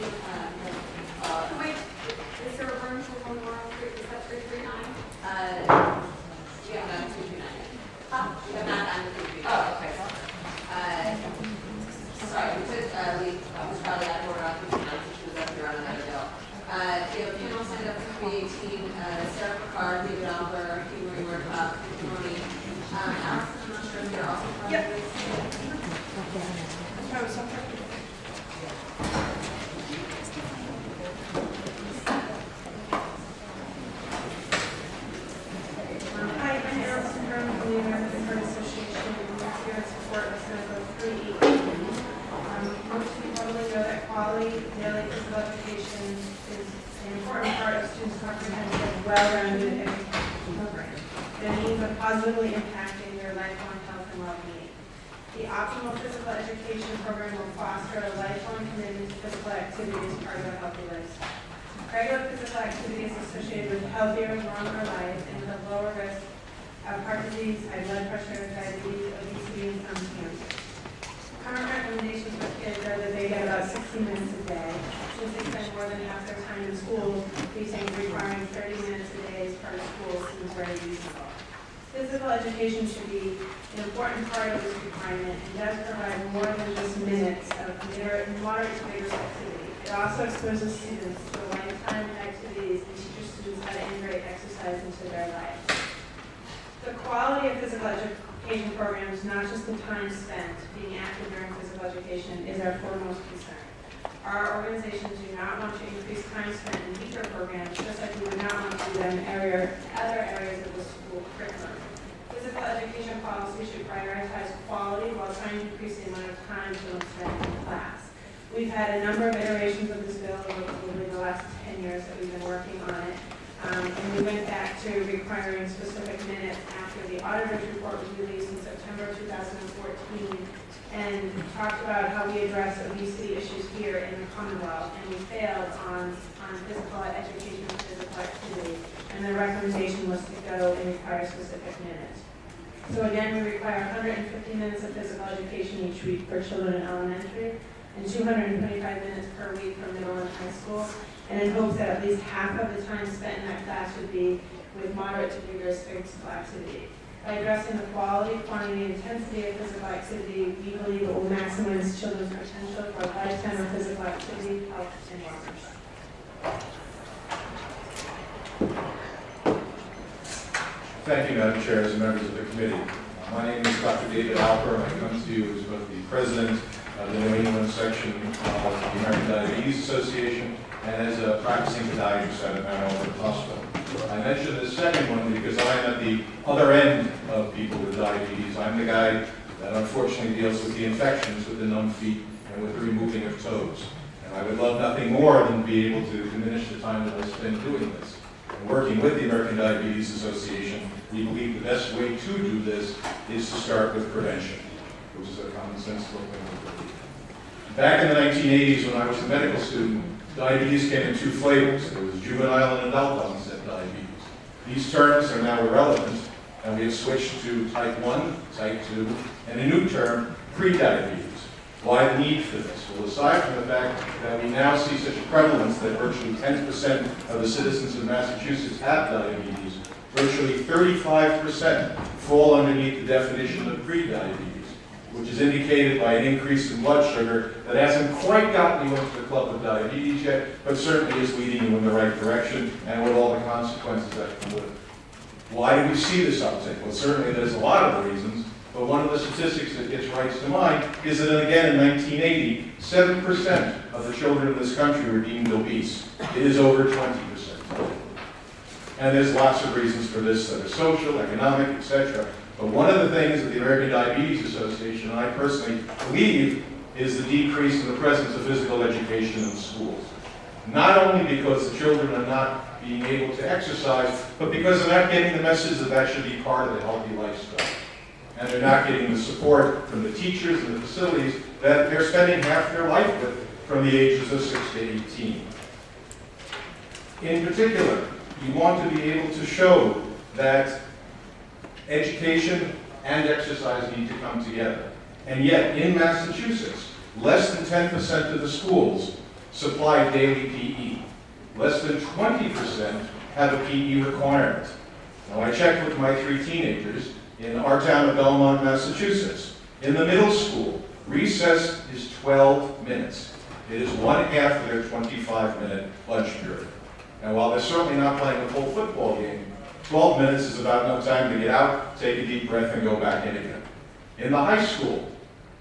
Wait, is there a room for one more? Is that 339? We have done 239 yet. We have not done the 339. Oh, okay. Sorry, we took, was probably out of order on 339 since she was up here on another bill. We have a panel signed up for 318, Sarah Picard, Videographer, Hugh Workup, Tony. Allison, I'm not sure if you're also part of this. Oh, so Hi, I'm Allison Brown from the American Heart Association. I'm here to support Senate Bill 318. Most of you probably know that quality daily physical education is an important part of students' comprehensive, well-rounded education program. Their means of positively impacting their lifelong health and well-being. The optimal physical education program will foster a lifelong commitment to physical activity as part of a healthy lifestyle. Regular physical activity is associated with healthier, longer life and with a lower risk of heart disease, high blood pressure, diabetes, obesity, and some cancers. Current recommendations for kids are that they get about 60 minutes a day. Since they spend more than half their time in school, we think requiring 30 minutes a day as part of school seems very reasonable. Physical education should be an important part of this requirement and does provide more than just minutes of moderate to vigorous activity. It also exposes students to a lifetime of activities and teaches students how to integrate exercise into their lives. The quality of physical education programs, not just the time spent being active during physical education, is our foremost concern. Our organizations do not want to increase time spent in weaker programs, just like we would not want to do that in other areas of the school curriculum. Physical education policy should prioritize quality while trying to increase the amount of time children spend in class. We've had a number of iterations of this bill over probably the last 10 years that we've been working on it. And we went back to requiring specific minutes after the auditor's report was released in September 2014 and talked about how we address obesity issues here in the Commonwealth, and we failed on physical education and physical activity. And the recommendation was to go and require specific minutes. So again, we require 150 minutes of physical education each week for children in elementary and 225 minutes per week for middle and high school, and in hopes that at least half of the time spent in that class would be with moderate to vigorous physical activity. By addressing the quality, quantity, and intensity of physical activity, we believe it will maximize children's potential for a lifetime of physical activity, health, and wellness. Thank you, Madam Chair, and members of the committee. My name is Dr. David Alper, and I come to you as both the president of the New England section of the American Diabetes Association and as a practicing podiatrist at Mount Albert Hospital. I mention this second one because I am at the other end of people with diabetes. I'm the guy that unfortunately deals with the infections with the numb feet and with the removing of toes. And I would love nothing more than be able to diminish the time that I spend doing this. And working with the American Diabetes Association, we believe the best way to do this is to start with prevention, which is a common sense thing to do. Back in the 1980s, when I was a medical student, diabetes came in two flavors. There was juvenile and adult onset diabetes. These terms are now irrelevant, and we have switched to type 1, type 2, and a new term, pre-diabetes. Why the need for this? Well, aside from the fact that we now see such a prevalence that virtually 10% of the citizens of Massachusetts have diabetes, virtually 35% fall underneath the definition of pre-diabetes, which is indicated by an increase in blood sugar that hasn't quite gotten you into the club of diabetes yet, but certainly is leading you in the right direction, and with all the consequences that come with it. Why do we see this uptick? Well, certainly there's a lot of reasons, but one of the statistics that gets right to mind is that, again, in 1980, 7% of the children in this country were deemed obese. It is over 20%. And there's lots of reasons for this that are social, economic, etc. But one of the things that the American Diabetes Association and I personally believe is the decrease in the presence of physical education in schools. Not only because the children are not being able to exercise, but because they're not getting the message that that should be part of a healthy lifestyle. And they're not getting the support from the teachers and the facilities that they're spending half their life with from the ages of 6 to 18. In particular, you want to be able to show that education and exercise need to come together. And yet, in Massachusetts, less than 10% of the schools supply daily PE. Less than 20% have a PE requirement. Now, I checked with my 3 teenagers in our town of Belmont, Massachusetts. In the middle school, recess is 12 minutes. It is 1/2 of their 25-minute lunch period. Now, while they're certainly not playing a full football game, 12 minutes is about no time to get out, take a deep breath, and go back in again. In the high school,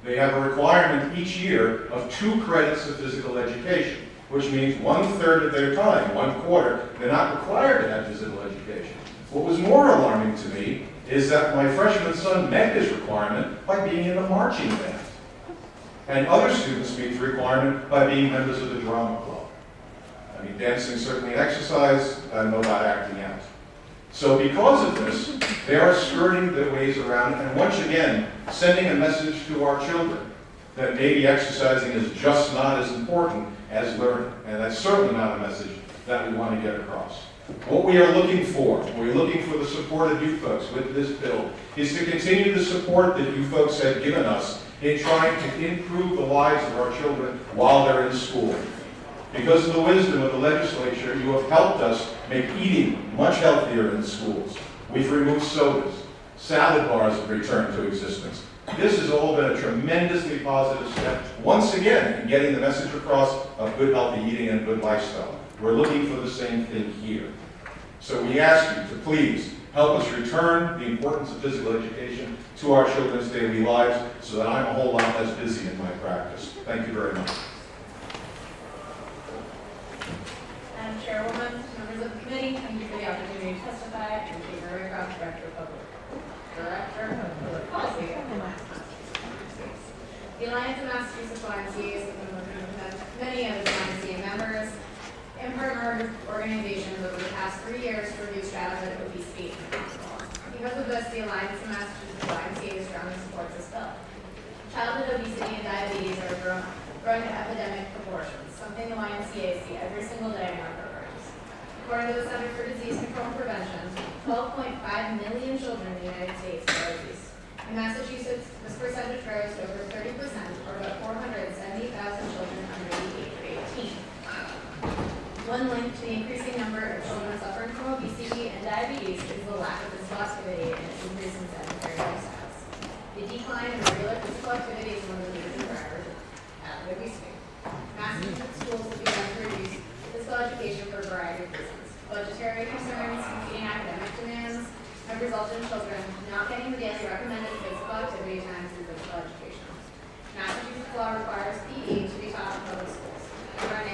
they have a requirement each year of 2 credits of physical education, which means 1/3 of their time, 1/4, they're not required to have physical education. What was more alarming to me is that my freshman son met his requirement by being in the marching band. And other students meet the requirement by being members of the drama club. I mean, dancing certainly exercise, I don't know about acting out. So because of this, they are skirting their ways around and once again, sending a message to our children that maybe exercising is just not as important as learning. And that's certainly not a message that we want to get across. What we are looking for, we're looking for the support of you folks with this bill, is to continue the support that you folks have given us in trying to improve the lives of our children while they're in school. Because of the wisdom of the legislature, you have helped us make eating much healthier in the schools. We've removed sodas. Salad bars have returned to existence. This has all been a tremendously positive step, once again, in getting the message across of good healthy eating and good lifestyle. We're looking for the same thing here. So we ask you to please help us return the importance of physical education to our children's daily lives so that I'm a whole lot less busy in my practice. Thank you very much. Madam Chairwoman, members of the committee, thank you for the opportunity to testify. I'm Chamber Director of Public Policy. The Alliance of Massachusetts YMCA's recommendations over the past 3 years to reduce childhood obesity in the hospital. Because of this, the Alliance of Massachusetts YMCA strongly supports this bill. Childhood obesity and diabetes are growing to epidemic proportions, something the YMCA see every single day in our programs. According to the Center for Disease Control and Prevention, 12.5 million children in the United States are obese. In Massachusetts, this percentage grows to over 30%, or about 470,000 children under the age of 18. One link to the increasing number of children suffering from obesity and diabetes is the lack of physical activity and its increase in sedentary lifestyles. The decline in regular physical activity is one of the leading drivers of obesity. Massachusetts schools have begun to reduce physical education for a variety of reasons. Budgetary concerns, competing academic demands, have resulted in children not getting the daily recommended physical activity time through physical education. Massachusetts law requires PE to be taught in public schools. Around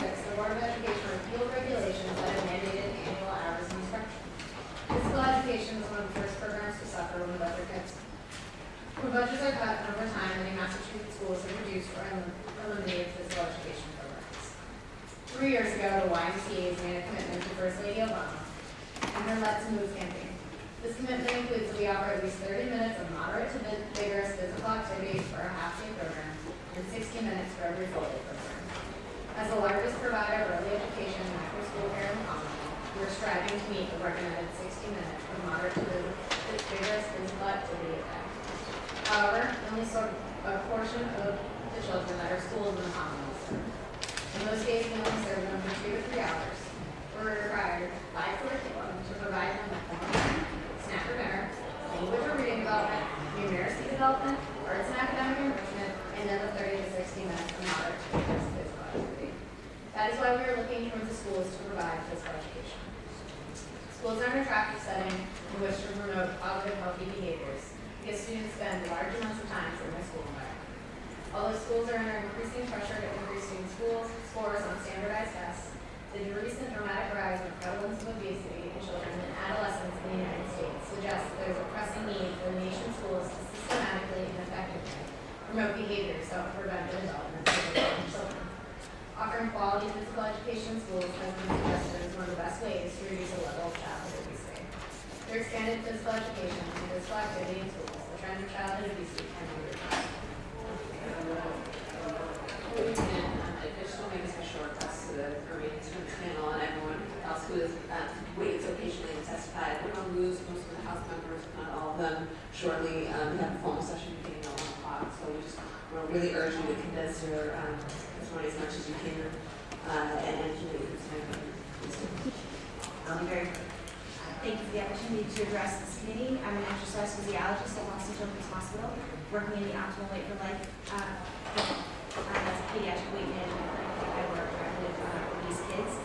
1996, the Board of Education repealed regulations that had mandated annual hours of instruction. Physical education was one of the first programs to suffer when budget cuts. When budgets are cut over time, many Massachusetts schools have reduced or eliminated physical education programs. 3 years ago, the YMCA made a commitment to First Lady Obama and her Let's Move campaign. This commitment includes that we offer at least 30 minutes of moderate to vigorous physical activity for a half-day program and 60 minutes for every full-day program. As the largest provider of early education and after-school care in the Commonwealth, we are striving to meet the recommended 60 minutes of moderate to vigorous physical activity a day. However, only serve a portion of the children that are schools in the Commonwealth serve. In most cases, we only serve them for 2 to 3 hours. We're required by curriculum to provide them with homework, snack or dinner, language or reading development, numeracy development, arts and academic enrichment, and then the 30 to 60 minutes of moderate to vigorous physical activity. That is why we are looking towards the schools to provide physical education. Schools are an attractive setting in which to promote positive, healthy behaviors because students spend large amounts of time in their school environment. Although schools are under increasing pressure to increase student scores on standardized tests, the recent dramatic rise in the prevalence of obesity in children and adolescents in the United States suggests that there is a pressing need for the nation's schools to systematically and effectively promote behaviors that will prevent the development of children. Offering quality physical education in schools has been suggested as one of the best ways to reduce the level of childhood obesity. Through expanded physical education and physical activity in schools, the trend of childhood obesity can be reduced. Additional maybe some shortcuts to the remaining students panel and everyone else who has waited so patiently and testified. We're going to lose most of the House members, not all of them, shortly. We have a formal session beginning at 1 o'clock, so we just want to really urge you to condense your testimony as much as you can and keep it concise. I'll be very brief. Thank you for the opportunity to address this committee. I'm an exercise physiologist at Boston Children's Hospital, working in the Optimal Weight for Life. That's a pediatric weight management clinic. I work directly with obese kids.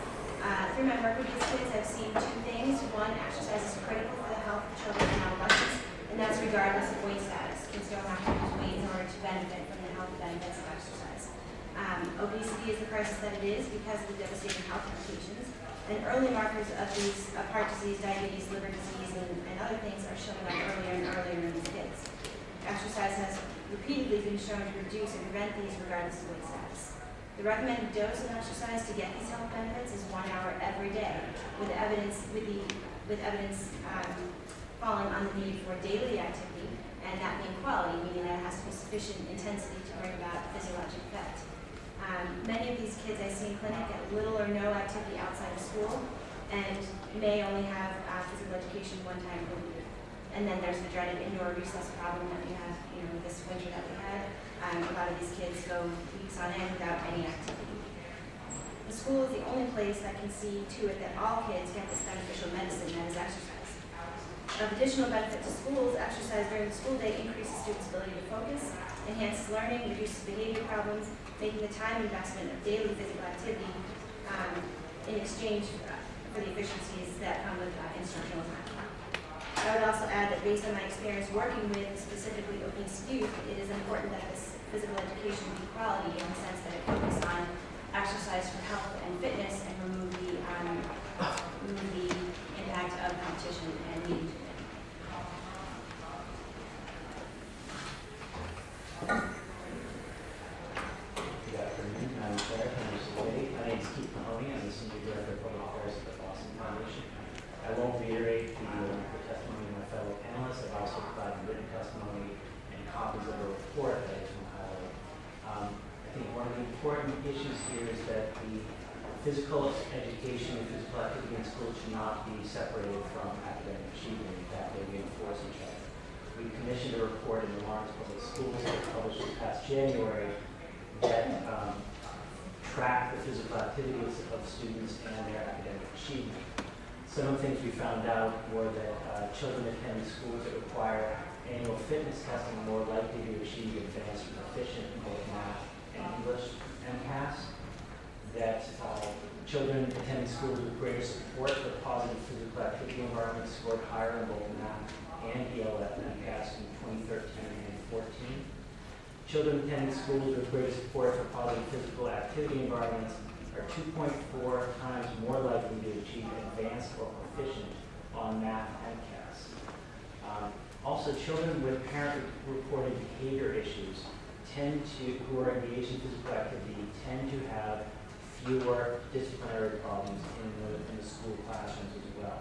Through my work with these kids, I've seen 2 things. One, exercise is critical for the health of children and adolescents, and that's regardless of weight status. Kids don't have to lose weight in order to benefit from the health benefits of exercise. Obesity is the crisis that it is because of the devastating health implications. And early markers of these heart disease, diabetes, liver disease, and other things are showing up earlier and earlier in these kids. Exercise has repeatedly been shown to reduce and prevent these regardless of weight status. The recommended dose of exercise to get these health benefits is 1 hour every day, with evidence falling on the need for daily activity, and that being quality, meaning that it has to be sufficient intensity to bring about physiologic effect. Many of these kids I see in clinic get little or no activity outside of school and may only have physical education 1 time per week. And then there's the dreaded indoor recess problem that we have, this winter that we had. A lot of these kids go weeks on end without any activity. The school is the only place that can see to it that all kids get this beneficial medicine that is exercise. Of additional benefit to schools, exercise during the school day increases students' ability to focus, enhances learning, reduces behavior problems, making the time investment of daily physical activity in exchange for the efficiencies that come with instructional time. I would also add that based on my experience working with specifically obese youth, it is important that this physical education be quality in the sense that it focuses on exercise for health and fitness and remove the impact of competition and needing to win. Good afternoon, Madam Chair, members of the committee. My name is Keith Mahoney. I'm the Senior Director of Public Affairs at the that the physical education and physical activity in school should not be separated from academic achievement. In fact, they reinforce each other. We commissioned a report in the Lawrence Public Schools that was published this past January that tracked the physical activities of students and their academic achievement. Some of the things we found out were that children attending schools that require annual fitness testing are more likely to achieve advanced and proficient in both math and English MCAS. That children attending schools with greater support for positive physical activity environments scored higher in both math and ELF MCAS in 2013 and 2014. Children attending schools with greater support for positive physical activity environments are 2.4 times more likely to achieve advanced or proficient on math MCAS. Also, children with parent-reported behavior issues who are engaged in physical activity tend to have fewer disciplinary problems in the school classrooms as well.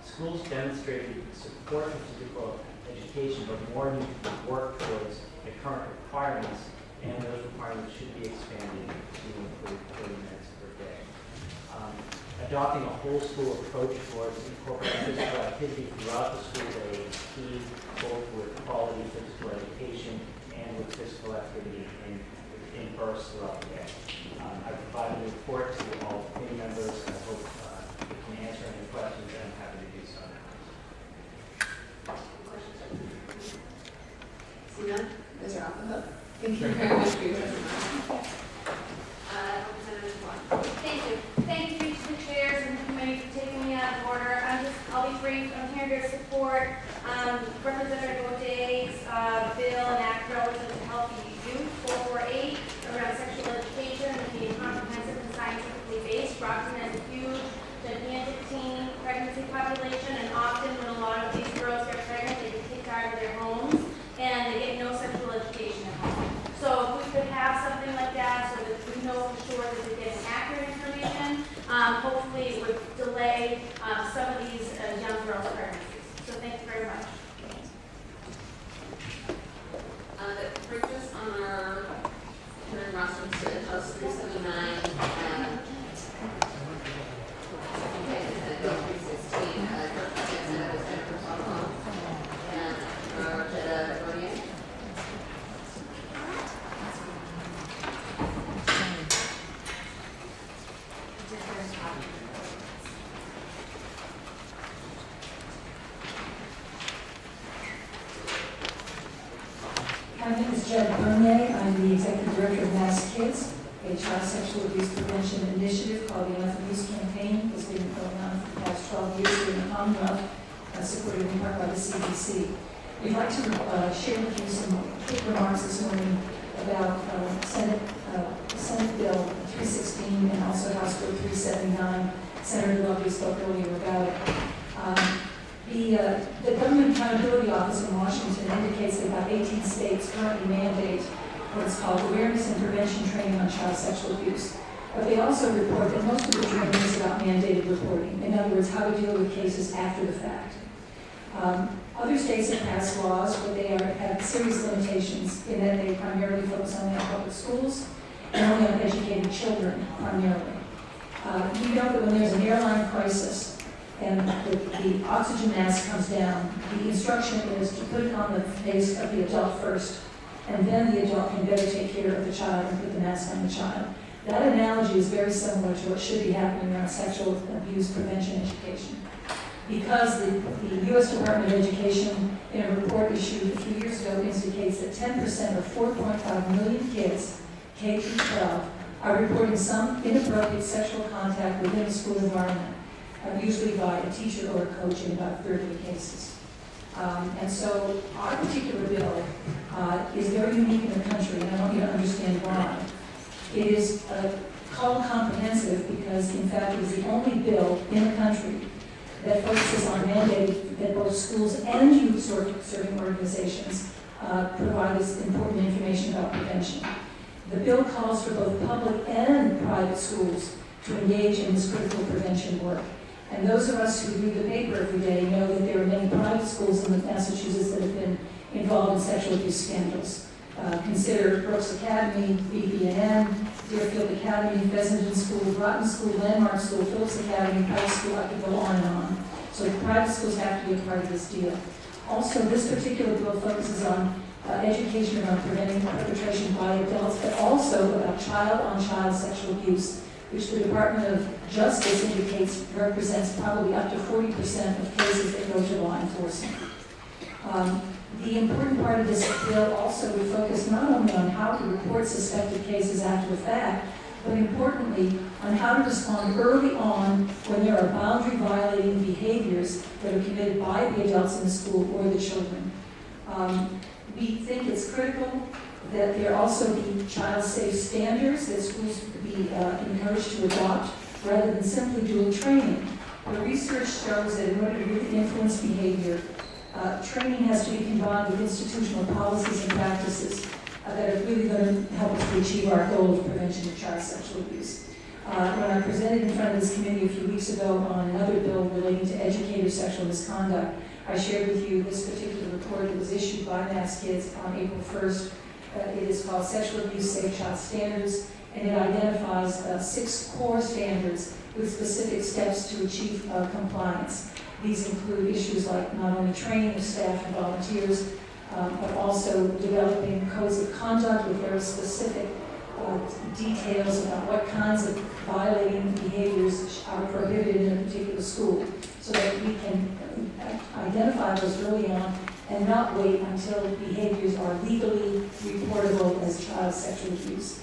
Schools demonstrated support for physical education, but more need to work towards the current requirements, and those requirements should be expanded to include 30 minutes per day. Adopting a whole school approach towards incorporating physical activity throughout the school day is key, both with quality physical education and with physical activity in bursts throughout the day. I provided a report to all committee members, and I hope you can answer any questions, and I'm happy to do so now. See none? Those are off the hook. Thank you very much for your testimony. Representative Juan. Thank you. Thank you to the chairs and the committee for taking me out of order. I'll be brief. I'm here to support Representative O'Day's bill and act relative to healthy youth 448 around sexual education and being comprehensive and scientifically based. Brockton has a huge, gigantic teen pregnancy population, and often when a lot of these girls get pregnant, they get kicked out of their homes and they get no sexual education at home. So if we could have something like that so that we know for sure that they're getting accurate information, hopefully it would delay some of these young girls' pregnancies. So thank you very much. That brings us on our current roster to House 379. My name is Jen Bernier. I'm the Executive Director of Mass Kids, a child sexual abuse prevention initiative called the Enough Abuse Campaign. It's been going on for the past 12 years here in the Commonwealth, supported in part by the CDC. We'd like to share with you some quick remarks this morning about Senate Bill 316 and also House Bill 379. Senator Lovely spoke earlier about it. The Government Accountability Office in Washington indicates that about 18 states currently mandate what's called awareness and prevention training on child sexual abuse. But they also report that most of the training is about mandated reporting. In other words, how to deal with cases after the fact. Other states have passed laws, but they have serious limitations in that they primarily focus only on public schools and only on educating children primarily. You know that when there's an airline crisis, and the oxygen mask comes down, the instruction is to put it on the face of the adult first, and then the adult can better take care of the child and put the mask on the child. That analogy is very similar to what should be happening around sexual abuse prevention education. Because the U.S. Department of Education, in a report issued a few years ago, indicates that 10% of 4.5 million kids, K through 12, are reporting some inappropriate sexual contact within a school environment, usually by a teacher or a coach in about a third of the cases. And so our particular bill is very unique in the country, and I want you to understand why. It is called comprehensive because, in fact, it is the only bill in the country that focuses on mandating that both schools and youth-serving organizations provide this important information about prevention. The bill calls for both public and private schools to engage in this critical prevention work. And those of us who read the paper every day know that there are many private schools in Massachusetts that have been involved in sexual abuse scandals. consider Brooks Academy, BB&M, Deerfield Academy, Pleasanton School, Groton School, Landmark School, Phillips Academy, Pike School, I could go on and on. So the private schools have to be a part of this deal. Also, this particular bill focuses on education around preventing perpetration by adults, but also about child-on-child sexual abuse, which the Department of Justice indicates represents probably up to 40% of cases that go to law enforcement. The important part of this bill also would focus not only on how to report suspected cases after the fact, but importantly, on how to respond early on when there are boundary-violating behaviors that are committed by the adults in the school or the children. We think it's critical that there also be child-safe standards that schools be encouraged to adopt rather than simply doing training. The research shows that in order to really influence behavior, training has to be combined with institutional policies and practices that are really going to help us to achieve our goal of prevention of child sexual abuse. When I presented in front of this committee a few weeks ago on another bill relating to educator sexual misconduct, I shared with you this particular report that was issued by Mass Kids on April 1st. It is called Sexual Abuse Safe Child Standards, and it identifies 6 core standards with specific steps to achieve compliance. These include issues like not only training of staff and volunteers, but also developing codes of conduct with very specific details about what kinds of violating behaviors are prohibited in a particular school, so that we can identify those early on and not wait until behaviors are legally reportable as child sexual abuse.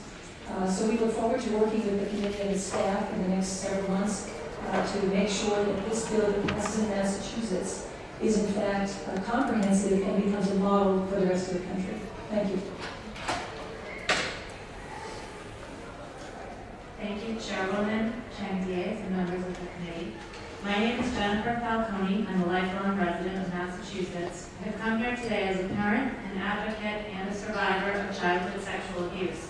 So we look forward to working with the committee and its staff in the next several months to make sure that this bill that passes in Massachusetts is in fact comprehensive and becomes a model for the rest of the country. Thank you. Thank you, Chairwoman, Chantiers, and members of the committee. My name is Jennifer Falcone. I'm a lifelong resident of Massachusetts. I have come here today as a parent, an advocate, and a survivor of childhood sexual abuse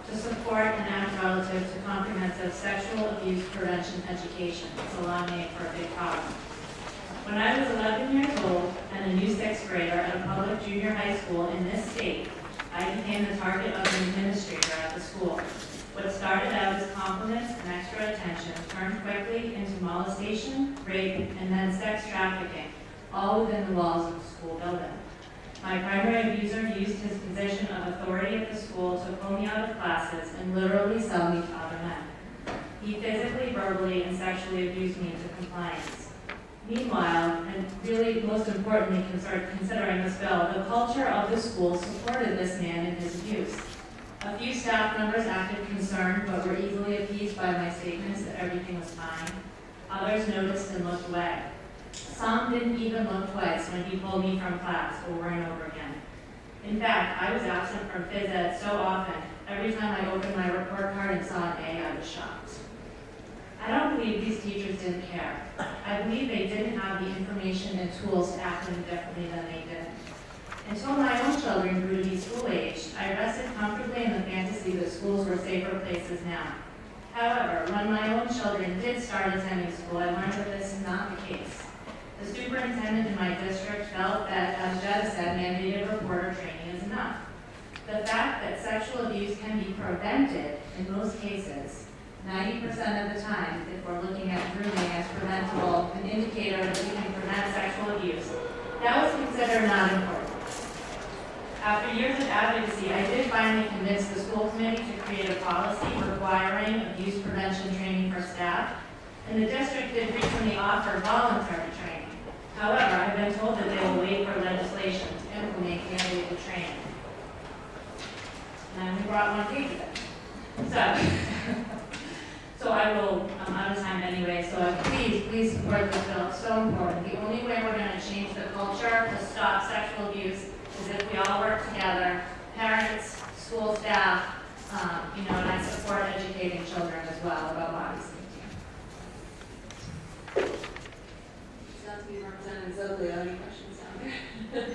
to support and act relative to comprehensive sexual abuse prevention education. It's a long name for a big problem. When I was 11 years old and a new 6th grader at a public junior high school in this state, I became the target of an administrator at the school. What started out as compliments and extra attention turned quickly into molestation, rape, and then sex trafficking, all within the walls of the school building. My primary abuser used his position of authority at the school to pull me out of classes and literally sell me to other men. He physically, verbally, and sexually abused me into compliance. Meanwhile, and really most importantly considering this bill, the culture of the school supported this man in his abuse. A few staff members acted concerned but were easily appeased by my statements that everything was fine. Others noticed and looked away. Some didn't even look twice when he pulled me from class over and over again. In fact, I was absent from phys ed so often, every time I opened my report card and saw an A, I was shocked. I don't believe these teachers didn't care. I believe they didn't have the information and tools to act any differently than they did. Until my own children grew to be school-aged, I rested comfortably in the fantasy that schools were safer places now. However, when my own children did start attending school, I learned that this is not the case. The superintendent in my district felt that, as Jed said, mandated reporter training is enough. The fact that sexual abuse can be prevented in most cases, 90% of the time, if we're looking at grooming as preventable, an indicator that we can prevent sexual abuse, that was considered not important. After years of advocacy, I did finally convince the school committee to create a policy requiring abuse prevention training for staff, and the district did recently offer voluntary training. However, I've been told that they will wait for legislation to implement mandated training. And I only brought one page of it. So I will, I'm out of time anyway, so please support this bill. It's so important. The only way we're going to change the culture to stop sexual abuse is if we all work together, parents, school staff, and I support educating children as well about body safety. Sounds to be Representative Zoglia. Any questions down there?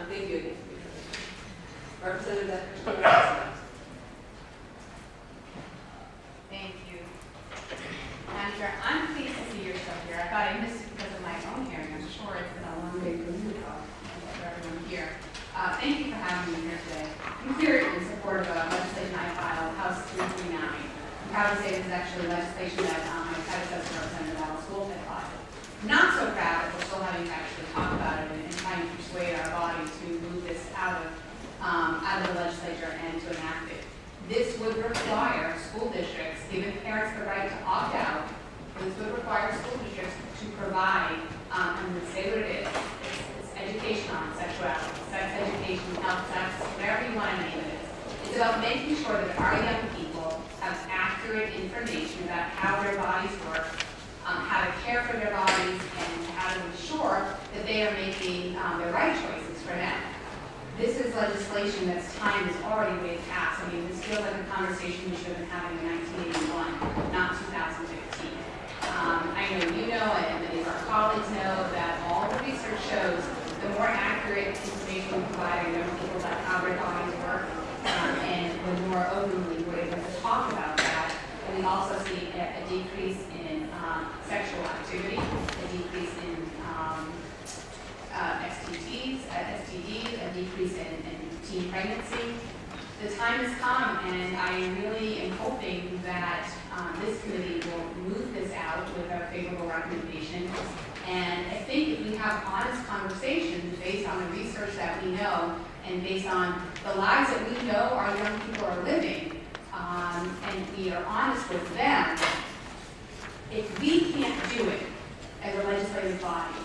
Thank you again. Representative Zoglia. Thank you. Madam Chair, I'm pleased to see you're still here. I thought I missed it because of my own hearing. I'm sure it's been a long day for you for everyone here. Thank you for having me here today. about making sure that our young people have accurate information about how their bodies work, how to care for their bodies, and how to ensure that they are making the right choices for them. This is legislation that's time is already way past. I mean, this feels like a conversation we should have been having in 1981, not 2015. I know you know, and many of our colleagues know, that all the research shows the more accurate information we provide our young people about how their bodies work, and the more openly we're able to talk about that. And we also see a decrease in sexual activity, a decrease in STDs, a decrease in teen pregnancy. The time has come, and I really am hoping that this committee will move this out with a favorable recommendation. And I think if we have honest conversations based on the research that we know and based on the lives that we know our young people are living, and we are honest with them, if we can't do it as a legislative body,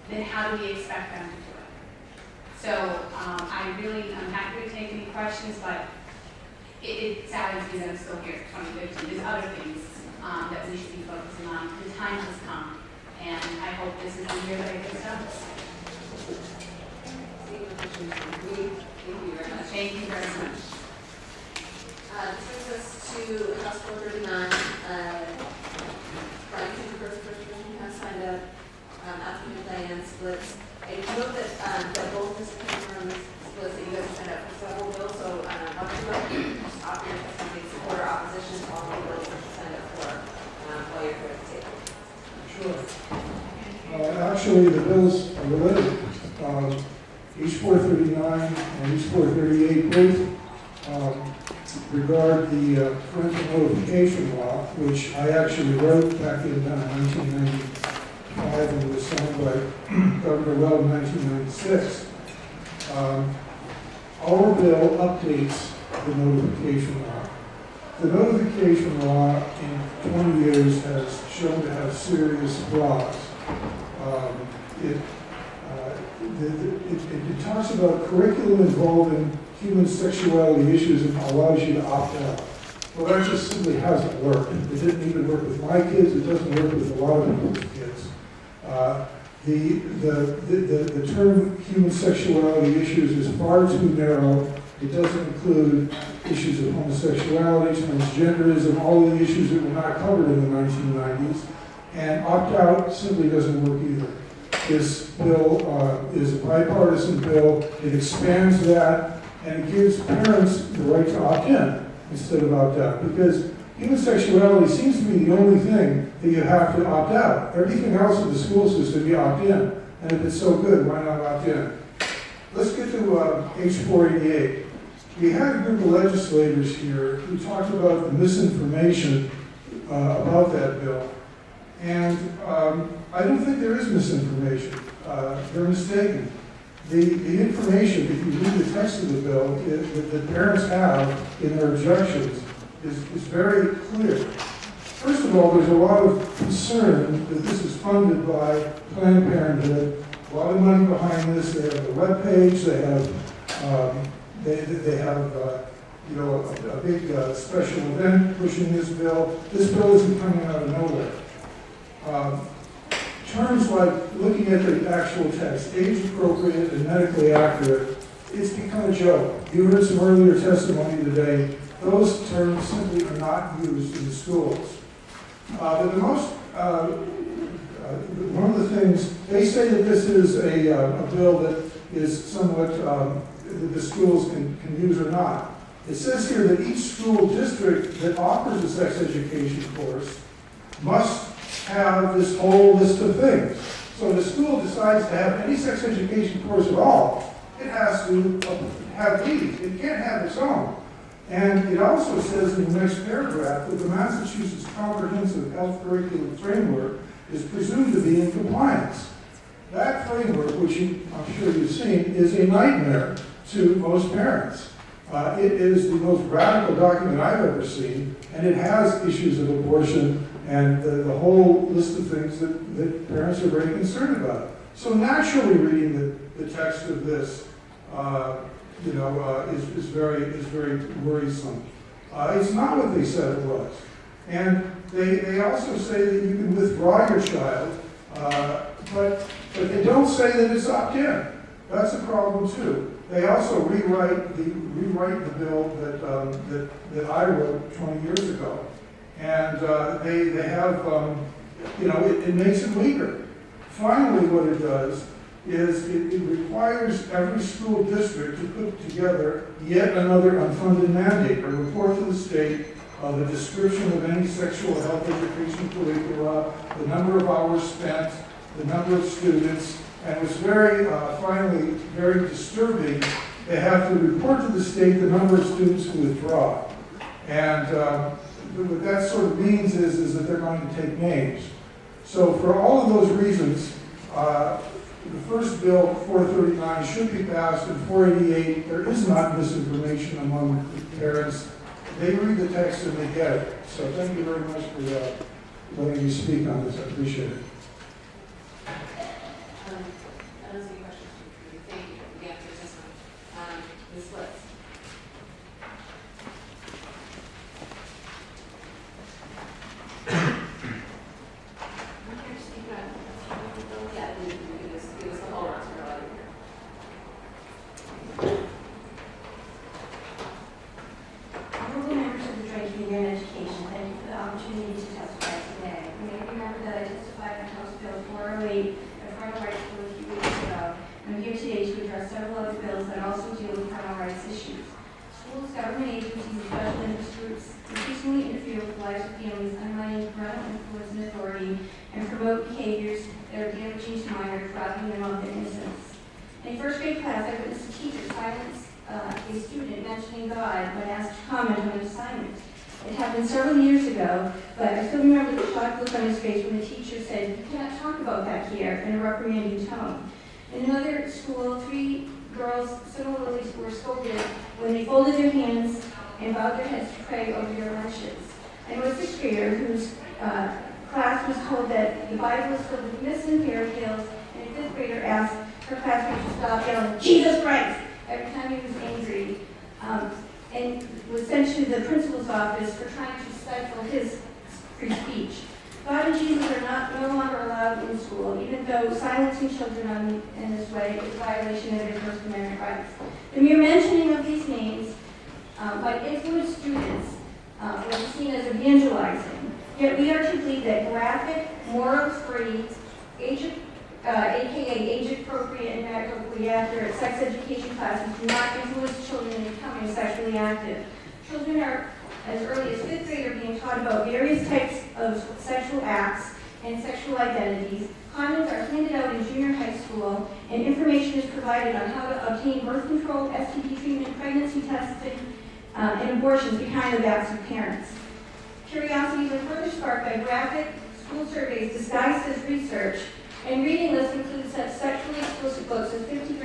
then how do we expect them to do it? So I'm happy to take any questions, but it saddens me that I'm still here at 2015. There's other things that we should be focusing on. The time has come, and I hope this is the year that I get done. Thank you very much. This brings us to House 439. Brian, the first person who has signed up, applicant Diane Splits. I note that both Mr. Cameron and Ms. Splits, that you guys have signed up for several bills, so I'll just offer your testimony, support or opposition to all the bills that you signed up for while you're here at the table. Sure. Actually, the bills are related. H439 and H438 both regard the parental notification law, which I actually wrote back in 1995 and was signed by Governor Well in 1996. Our bill updates the notification law. The notification law in 20 years has shown to have serious flaws. It talks about curriculum involving human sexuality issues and allows you to opt out. Well, that just simply hasn't worked. It didn't even work with my kids. It doesn't work with a lot of people's kids. The term human sexuality issues is far too narrow. It doesn't include issues of homosexuality, transgenderism, all of the issues that were not covered in the 1990s. And opt-out simply doesn't work either. This bill is a bipartisan bill. It expands that, and it gives parents the right to opt in instead of opt out. Because human sexuality seems to be the only thing that you have to opt out. Everything else in the school system, you opt in. And if it's so good, why not opt in? Let's get to H488. We had a group of legislators here who talked about the misinformation about that bill. And I don't think there is misinformation. They're mistaken. The information, if you read the text of the bill, that parents have in their objections is very clear. First of all, there's a lot of concern that this is funded by Planned Parenthood. A lot of money behind this. They have the webpage. They have a big special event pushing this bill. This bill isn't coming out of nowhere. Terms like looking at the actual text, age appropriate and medically accurate, it's become a joke. You heard some earlier testimony today. Those terms simply are not used in the schools. But one of the things, they say that this is a bill that is somewhat, that the schools can use or not. It says here that each school district that offers a sex education course must have this whole list of things. So if the school decides to have any sex education course at all, it has to have these. It can't have its own. And it also says in the next paragraph that the Massachusetts Comprehensive Health Curriculum Framework is presumed to be in compliance. That framework, which I'm sure you've seen, is a nightmare to most parents. It is the most radical document I've ever seen, and it has issues of abortion and the whole list of things that parents are very concerned about. So naturally, reading the text of this, is very worrisome. It's not what they said it was. And they also say that you can withdraw your child, but they don't say that it's opt-in. That's a problem too. They also rewrite the bill that I wrote 20 years ago, and they have it makes it weaker. Finally, what it does is it requires every school district to put together yet another unfunded mandate, a report to the state of a description of any sexual health education curricula, the number of hours spent, the number of students, and it was finally very disturbing. They have to report to the state the number of students who withdraw. And what that sort of means is that they're going to take names. So for all of those reasons, the first bill, 439, should be passed, and 488, there is not misinformation among parents. They read the text and they get it. So thank you very much for letting me speak on this. I appreciate it. That was a good question. Thank you for the answer to this one. Ms. Litz. Yeah, give us the whole answer. Honorable members of the Joint Committee on Education, thank you for the opportunity to testify today. You may remember that I testified on House Bill 408, the parental rights bill, a few weeks ago. I'm here today to address several other bills that also deal with parental rights issues. Schools, government agencies, and special interest groups increasingly interfere with the lives of families, undermining parental influence and authority, and promote behaviors that are damaging to minors, robbing them of their innocence. In a first grade class, I witnessed a teacher silence a student mentioning God when asked to comment on an assignment. It happened several years ago, but I still remember the shocked look on his face when the teacher said, "You cannot talk about that here," in a reprimanding tone. In another school, 3 girls similarly were scolded when they folded their hands and bowed their heads to pray over their lunches. I know a 6th grader whose class was told that the Bible is filled with myths and fairy tales, and a 5th grader asked her classmate to stop yelling, "Jesus Christ!" every time he was angry, and was sent to the principal's office for trying to stifle his free speech. God and Jesus are no longer allowed in school, even though silencing children in this way is a violation of their First Amendment rights. The mere mentioning of these names might influence students was seen as evangelizing. Yet we are to believe that graphic, moral-free, aka age-appropriate and medically accurate sex education classes do not influence children in becoming sexually active. Children are, as early as 5th grade, are being taught about various types of sexual acts and sexual identities. Condoms are handed out in junior high school, and information is provided on how to obtain birth control, STD treatment, pregnancy testing, and abortions behind the backs of parents. Curiosities are further sparked by graphic school surveys disguised as research, and reading lists include such sexually explicit books as 50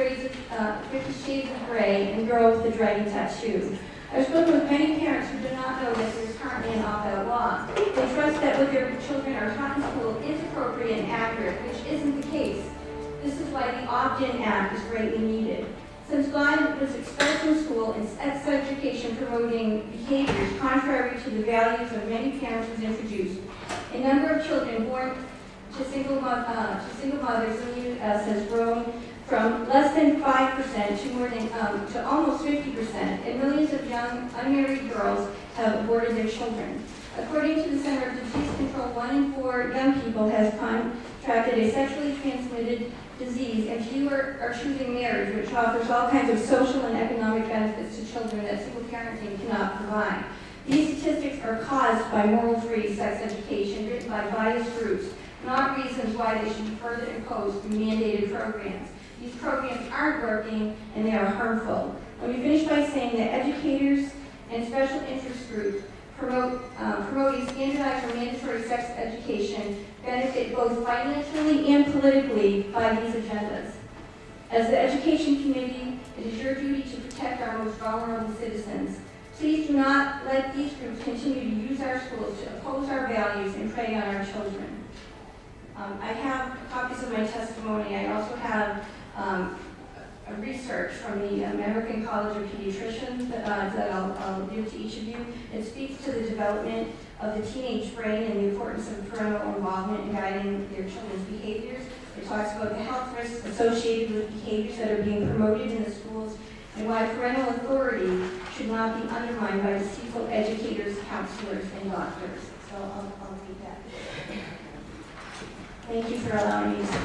Shades of Grey and Girl with the Dragon Tattoo. I've spoken with many parents who do not know that there is currently an opt-out law. They trust that what their children are taught in school is appropriate and accurate, which isn't the case. This is why the Opt-in Act is greatly needed. Since God was expelled from school and sex education promoting behaviors contrary to the values of many parents was introduced, a number of children born to single mothers in the U.S. has grown from less than 5% to more than to almost 50%, and millions of young unmarried girls have aborted their children. According to the Center of Disease Control, 1 in 4 young people has contracted a sexually transmitted disease, and fewer are choosing marriage, which offers all kinds of social and economic benefits to children that single parenting cannot provide. These statistics are caused by moral-free sex education written by biased groups, not reasons why they should be further imposed through mandated programs. These programs aren't working, and they are harmful. Let me finish by saying that educators and special interest groups promoting standardized or mandatory sex education benefit both financially and politically by these agendas. As the Education Committee, it is your duty to protect our most vulnerable citizens. Please do not let these groups continue to use our schools to oppose our values and prey on our children. I have copies of my testimony. I also have a research from the American College of Pediatricians that I'll give to each of you. It speaks to the development of the teenage brain and the importance of parental involvement in guiding their children's behaviors. It talks about the health risks associated with behaviors that are being promoted in the schools and why parental authority should not be undermined by deceitful educators, counselors, and doctors. So I'll read that. Thank you for allowing me to speak.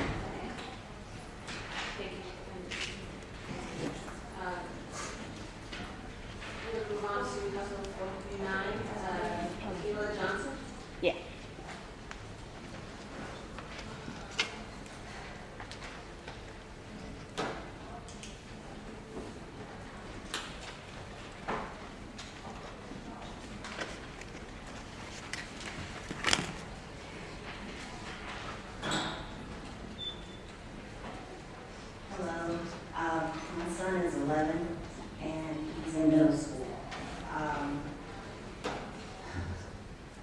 Thank you. We're going to move on to House Bill 439, Sheila Johnson. Yeah. Hello, my son is 11 and he's in middle school.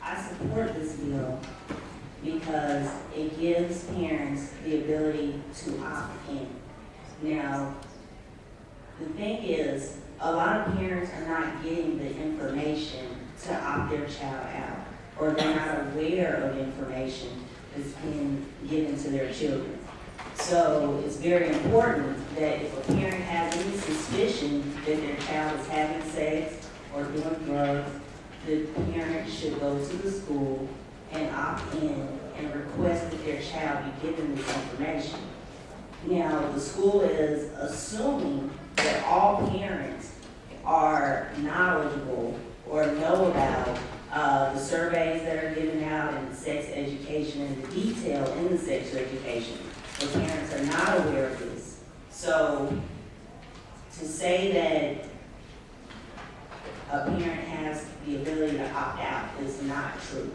I support this bill because it gives parents the ability to opt in. Now, the thing is, a lot of parents are not getting the information to opt their child out, or they're not aware of information that's being given to their children. So it's very important that if a parent has any suspicion that their child is having sex or doing drugs, the parent should go to the school and opt in and request that their child be given this information. Now, the school is assuming that all parents are knowledgeable or know about the surveys that are given out and sex education and the detail in the sex education. The parents are not aware of this. So to say that a parent has the ability to opt out is not true.